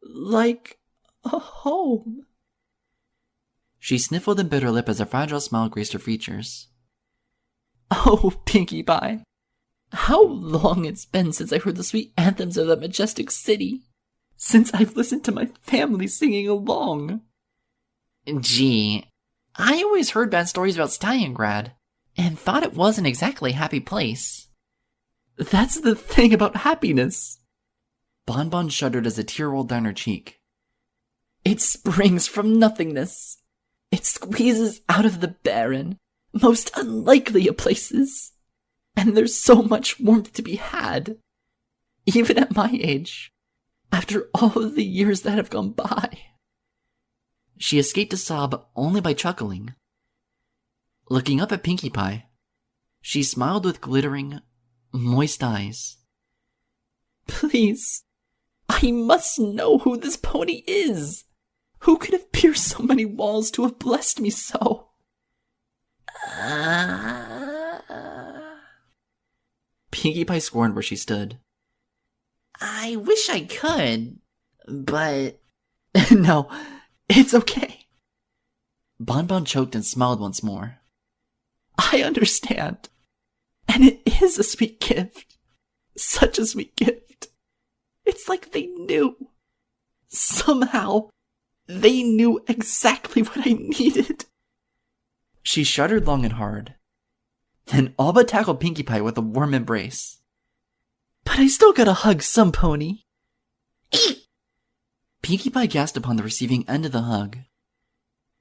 Like a home. She sniffled and bit her lip as a fragile smile graced her features. Oh, Pinkie Pie, how long it's been since I heard the sweet anthems of that majestic city. Since I've listened to my family singing along. Gee, I always heard bad stories about Stalingrad, and thought it wasn't exactly a happy place. That's the thing about happiness. Bonbon shuddered as a tear rolled down her cheek. It springs from nothingness. It squeezes out of the barren, most unlikely of places. And there's so much warmth to be had. Even at my age, after all of the years that have gone by. She escaped a sob only by chuckling. Looking up at Pinkie Pie, she smiled with glittering, moist eyes. Please, I must know who this pony is. Who could have pierced so many walls to have blessed me so? Pinkie Pie scorned where she stood. I wish I could, but... No, it's okay. Bonbon choked and smiled once more. I understand. And it is a sweet gift. Such a sweet gift. It's like they knew. Somehow, they knew exactly what I needed. She shuddered long and hard. Then all but tackled Pinkie Pie with a warm embrace. But I still gotta hug some pony. Pinkie Pie gasped upon the receiving end of the hug.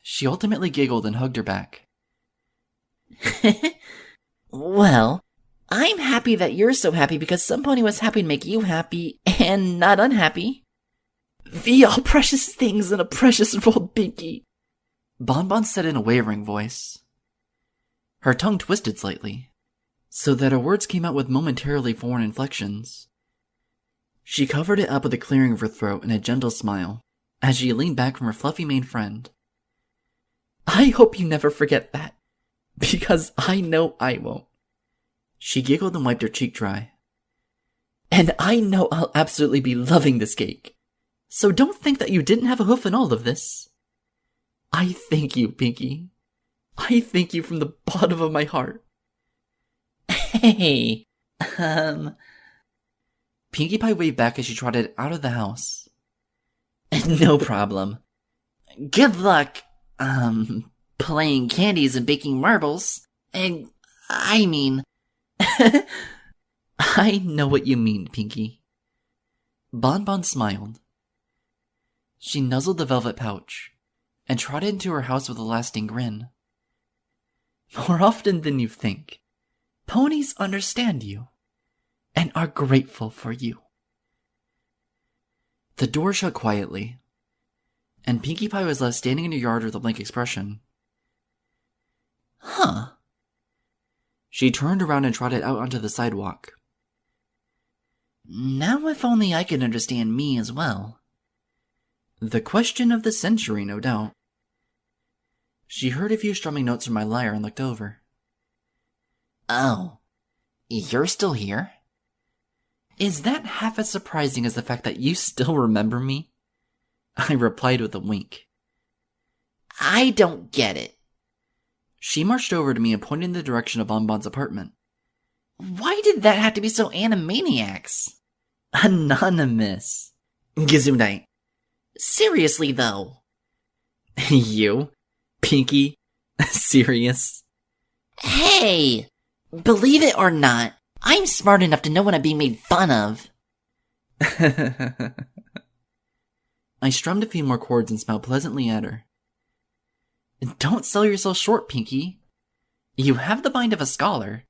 She ultimately giggled and hugged her back. Well, I'm happy that you're so happy because some pony was happy to make you happy and not unhappy. The all precious things in a precious world, Pinky, Bonbon said in a wavering voice. Her tongue twisted slightly, so that her words came out with momentarily foreign inflections. She covered it up with a clearing of her throat and a gentle smile as she leaned back from her fluffy maned friend. I hope you never forget that, because I know I won't. She giggled and wiped her cheek dry. And I know I'll absolutely be loving this cake, so don't think that you didn't have a hoof in all of this. I thank you, Pinky. I thank you from the bottom of my heart. Hey, Pinkie Pie waved back as she trotted out of the house. No problem. Good luck, playing candies and baking marbles. And, I mean... I know what you mean, Pinky. Bonbon smiled. She nuzzled the velvet pouch and trotted into her house with a lasting grin. More often than you think, ponies understand you and are grateful for you. The door shut quietly, and Pinkie Pie was left standing in her yard with a blank expression. Huh. She turned around and trotted out onto the sidewalk. Now if only I could understand me as well. The question of the century, no doubt. She heard a few strumming notes from my lyre and looked over. Oh, you're still here? Is that half as surprising as the fact that you still remember me? I replied with a wink. I don't get it. She marched over to me and pointed in the direction of Bonbon's apartment. Why did that have to be so Animaniacs? Anonymous. Gesundheit. Seriously, though. You? Pinky? Serious? Hey! Believe it or not, I'm smart enough to know when I'm being made fun of. I strummed a few more chords and smiled pleasantly at her. Don't sell yourself short, Pinky. You have the mind of a scholar,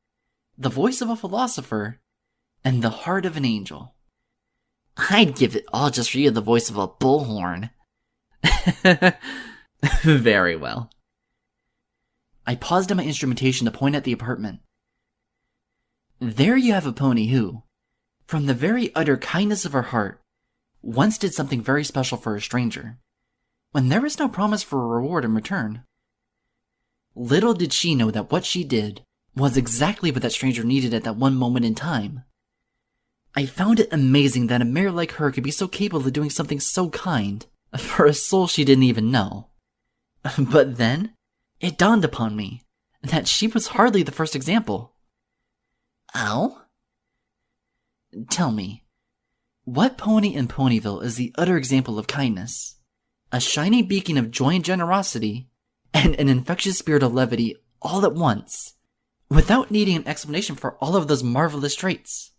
the voice of a philosopher, and the heart of an angel. I'd give it all just for you the voice of a bullhorn. Very well. I paused in my instrumentation to point at the apartment. There you have a pony who, from the very utter kindness of her heart, once did something very special for a stranger, when there was no promise for a reward in return. Little did she know that what she did was exactly what that stranger needed at that one moment in time. I found it amazing that a mare like her could be so capable of doing something so kind for a soul she didn't even know. But then, it dawned upon me that she was hardly the first example. Oh? Tell me, what pony in Ponyville is the utter example of kindness? A shining beacon of joy and generosity, and an infectious spirit of levity all at once, without needing an explanation for all of those marvelous traits.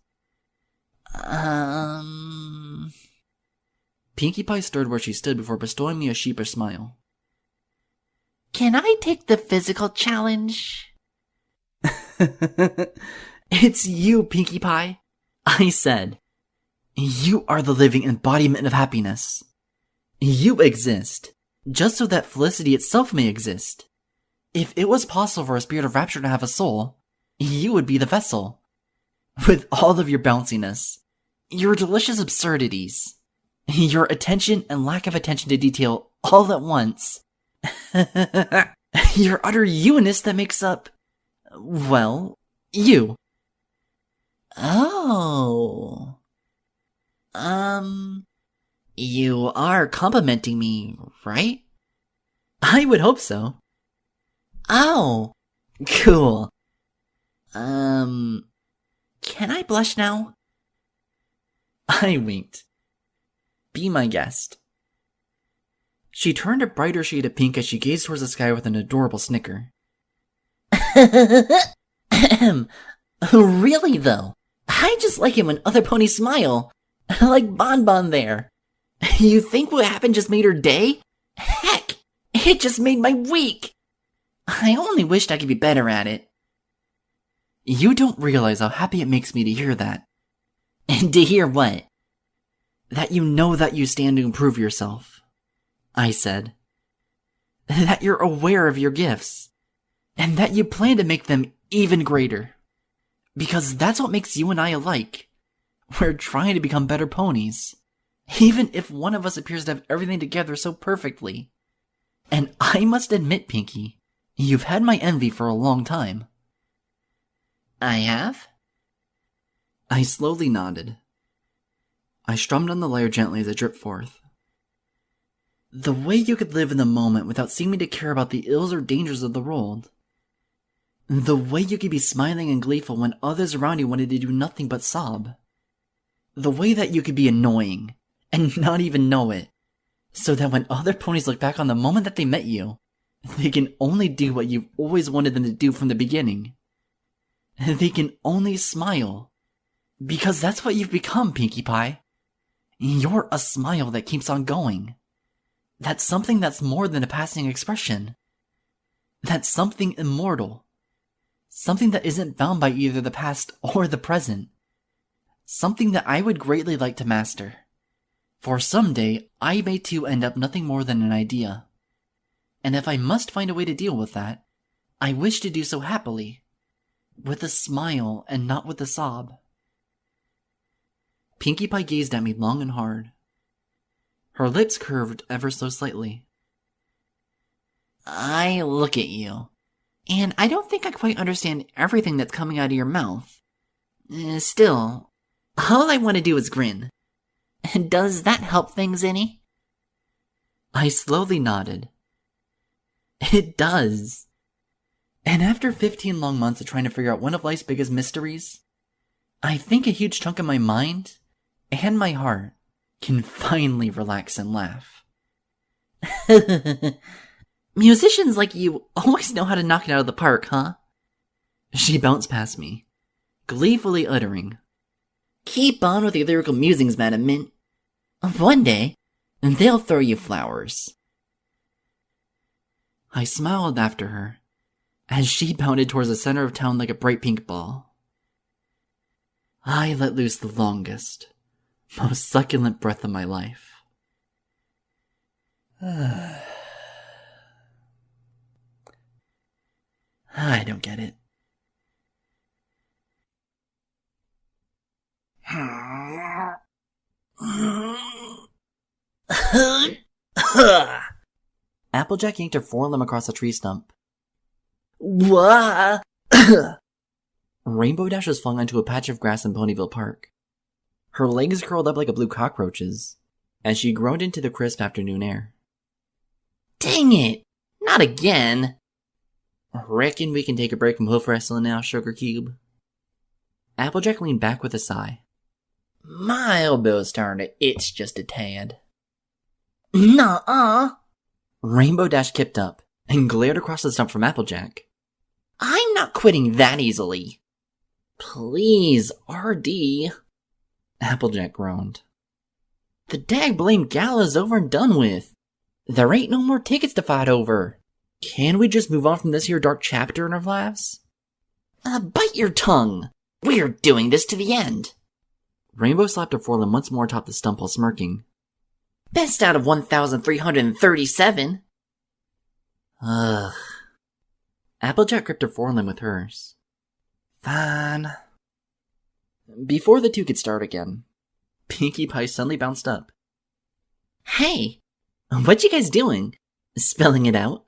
Pinkie Pie stirred where she stood before bestowing me a sheepish smile. Can I take the physical challenge? It's you, Pinkie Pie, I said. You are the living embodiment of happiness. You exist, just so that felicity itself may exist. If it was possible for a spirit of rapture to have a soul, you would be the vessel. With all of your bounciness, your delicious absurdities, your attention and lack of attention to detail all at once, your utter you-ness that makes up, well, you. Oh. You are complimenting me, right? I would hope so. Oh. Cool. Can I blush now? I winked. Be my guest. She turned a brighter shade of pink as she gazed towards the sky with an adorable snicker. Really, though? I just like it when other ponies smile. Like Bonbon there. You think what happened just made her day? Heck, it just made my week. I only wished I could be better at it. You don't realize how happy it makes me to hear that. And to hear what? That you know that you stand to improve yourself, I said. That you're aware of your gifts, and that you plan to make them even greater. Because that's what makes you and I alike. We're trying to become better ponies, even if one of us appears to have everything together so perfectly. And I must admit, Pinky, you've had my envy for a long time. I have? I slowly nodded. I strummed on the lyre gently as it dripped forth. The way you could live in the moment without seeming to care about the ills or dangers of the world. The way you could be smiling and gleeful when others around you wanted to do nothing but sob. The way that you could be annoying and not even know it, so that when other ponies look back on the moment that they met you, they can only do what you've always wanted them to do from the beginning. They can only smile. Because that's what you've become, Pinkie Pie. You're a smile that keeps on going. That's something that's more than a passing expression. That's something immortal. Something that isn't bound by either the past or the present. Something that I would greatly like to master. For someday, I may too end up nothing more than an idea. And if I must find a way to deal with that, I wish to do so happily. With a smile and not with a sob. Pinkie Pie gazed at me long and hard. Her lips curved ever so slightly. I look at you, and I don't think I quite understand everything that's coming out of your mouth. Still, all I want to do is grin. Does that help things any? I slowly nodded. It does. And after 15 long months of trying to figure out one of life's biggest mysteries, I think a huge chunk of my mind and my heart can finally relax and laugh. Musicians like you always know how to knock it out of the park, huh? She bounced past me, gleefully uttering, "Keep on with your lyrical musings, Madam Mint. One day, they'll throw you flowers." I smiled after her as she bounded towards the center of town like a bright pink ball. I let loose the longest, most succulent breath of my life. I don't get it. Applejack yanked her forelimb across a tree stump. Wah! Rainbow Dash was flung onto a patch of grass in Ponyville Park. Her legs curled up like a blue cockroach's, as she groaned into the crisp afternoon air. Dang it! Not again! Reckon we can take a break from hoof wrestling now, Sugar Cube? Applejack leaned back with a sigh. My elbow's starting to itch just a tad. Nuh-uh! Rainbow Dash kipped up and glared across the stump from Applejack. I'm not quitting that easily. Please, RD. Applejack groaned. The dag-blame gala's over and done with. There ain't no more tickets to fight over. Can we just move on from this here dark chapter in our lives? Bite your tongue. We're doing this to the end. Rainbow slapped her forelimb once more atop the stump while smirking. Best out of 1,337. Ugh. Applejack gripped her forelimb with hers. Fine. Before the two could start again, Pinkie Pie suddenly bounced up. Hey, what you guys doing? Spelling it out?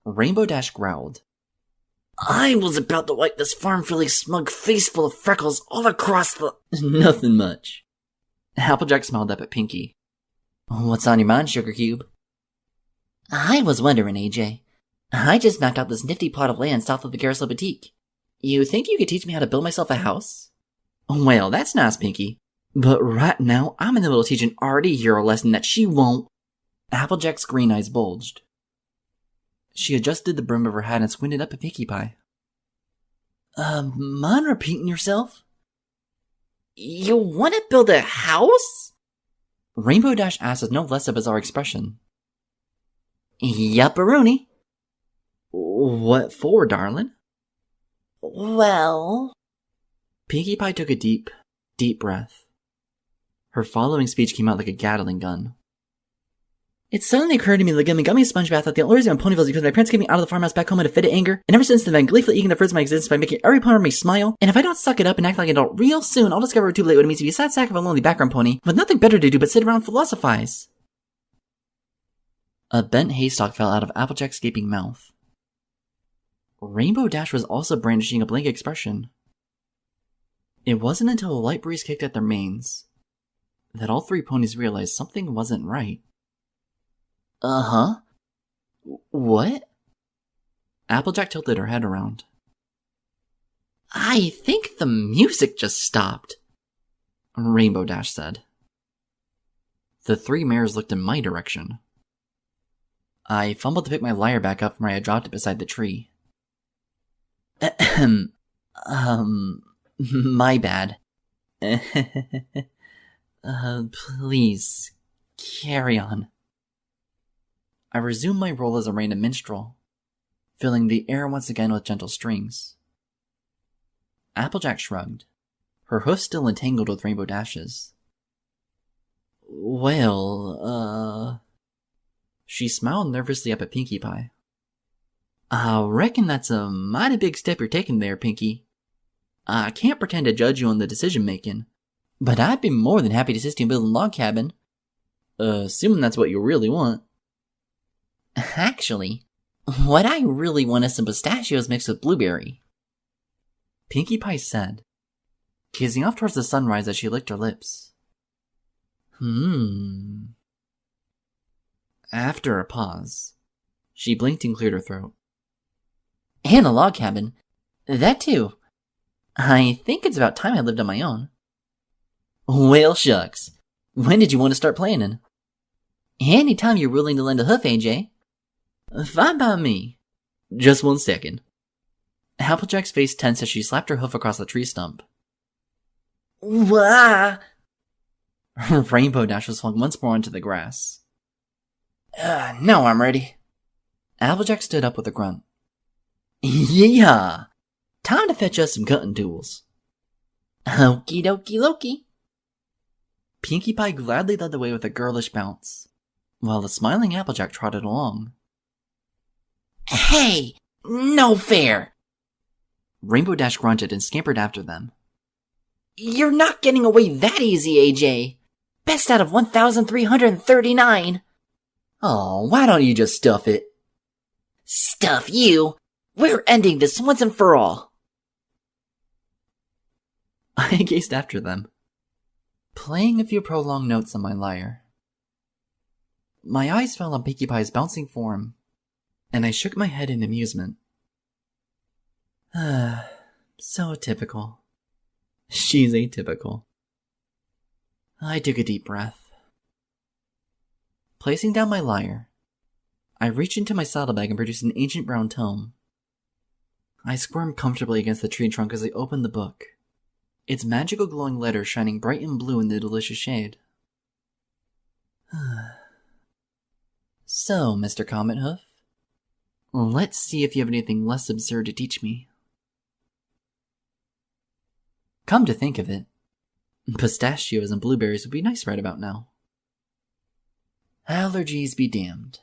Rainbow Dash growled. I was about to wipe this farm filly's smug face full of freckles all across the... Nothing much. Applejack smiled up at Pinkie. What's on your mind, Sugar Cube? I was wondering, AJ. I just mapped out this nifty plot of land south of the Carousel Boutique. You think you could teach me how to build myself a house? Well, that's nice, Pinkie. But right now, I'm in the middle of teaching RD here a lesson that she won't... Applejack's green eyes bulged. She adjusted the brim of her hat and squinted up at Pinkie Pie. Mind repeating yourself? You want to build a house? Rainbow Dash asked with no less a bizarre expression. Yupperoonie. What for, darling? Well... Pinkie Pie took a deep, deep breath. Her following speech came out like a Gatling gun. It suddenly occurred to me that giving gummy sponge bath at the only reason I'm Ponyville is because my parents gave me out of the farmhouse back home in a fit of anger, and ever since then I've been gleefully eating the fruits of my existence by making every pony around me smile, and if I don't suck it up and act like an adult real soon, I'll discover too late what it means to be a sad sack of a lonely background pony, with nothing better to do but sit around and philosophize. A bent haystack fell out of Applejack's gaping mouth. Rainbow Dash was also brandishing a blank expression. It wasn't until a light breeze kicked at their manes that all three ponies realized something wasn't right. Uh-huh. What? Applejack tilted her head around. I think the music just stopped, Rainbow Dash said. The three mares looked in my direction. I fumbled to pick my lyre back up from where I had dropped it beside the tree. My bad. Please, carry on. I resumed my role as a random minstrel, filling the air once again with gentle strings. Applejack shrugged, her hoof still entangled with Rainbow Dash's. Well, She smiled nervously up at Pinkie Pie. I reckon that's a mighty big step you're taking there, Pinkie. I can't pretend to judge you on the decision-making, but I'd be more than happy to assist you in building a log cabin. Assuming that's what you really want. Actually, what I really want is some pistachios mixed with blueberry, Pinkie Pie said, gazing off towards the sunrise as she licked her lips. After a pause, she blinked and cleared her throat. And a log cabin. That too. I think it's about time I lived on my own. Well, shucks. When did you want to start planning? Anytime you're willing to lend a hoof, AJ. Fine by me. Just 1 second. Applejack's face tensed as she slapped her hoof across the tree stump. Wah! Rainbow Dash was flung once more into the grass. Now I'm ready. Applejack stood up with a grunt. Yeah! Time to fetch us some cutting tools. Okie dokie Loki. Pinkie Pie gladly led the way with a girlish bounce, while the smiling Applejack trotted along. Hey! No fair! Rainbow Dash grunted and scampered after them. You're not getting away that easy, AJ. Best out of 1,339. Oh, why don't you just stuff it? Stuff you! We're ending this once and for all. I gazed after them, playing a few prolonged notes on my lyre. My eyes fell on Pinkie Pie's bouncing form, and I shook my head in amusement. So typical. She's atypical. I took a deep breath. Placing down my lyre, I reached into my saddlebag and produced an ancient brown tome. I squirmed comfortably against the tree trunk as I opened the book, its magical glowing letters shining bright and blue in the delicious shade. So, Mr. Comet Hoof, let's see if you have anything less absurd to teach me. Come to think of it, pistachios and blueberries would be nice right about now. Allergies be damned.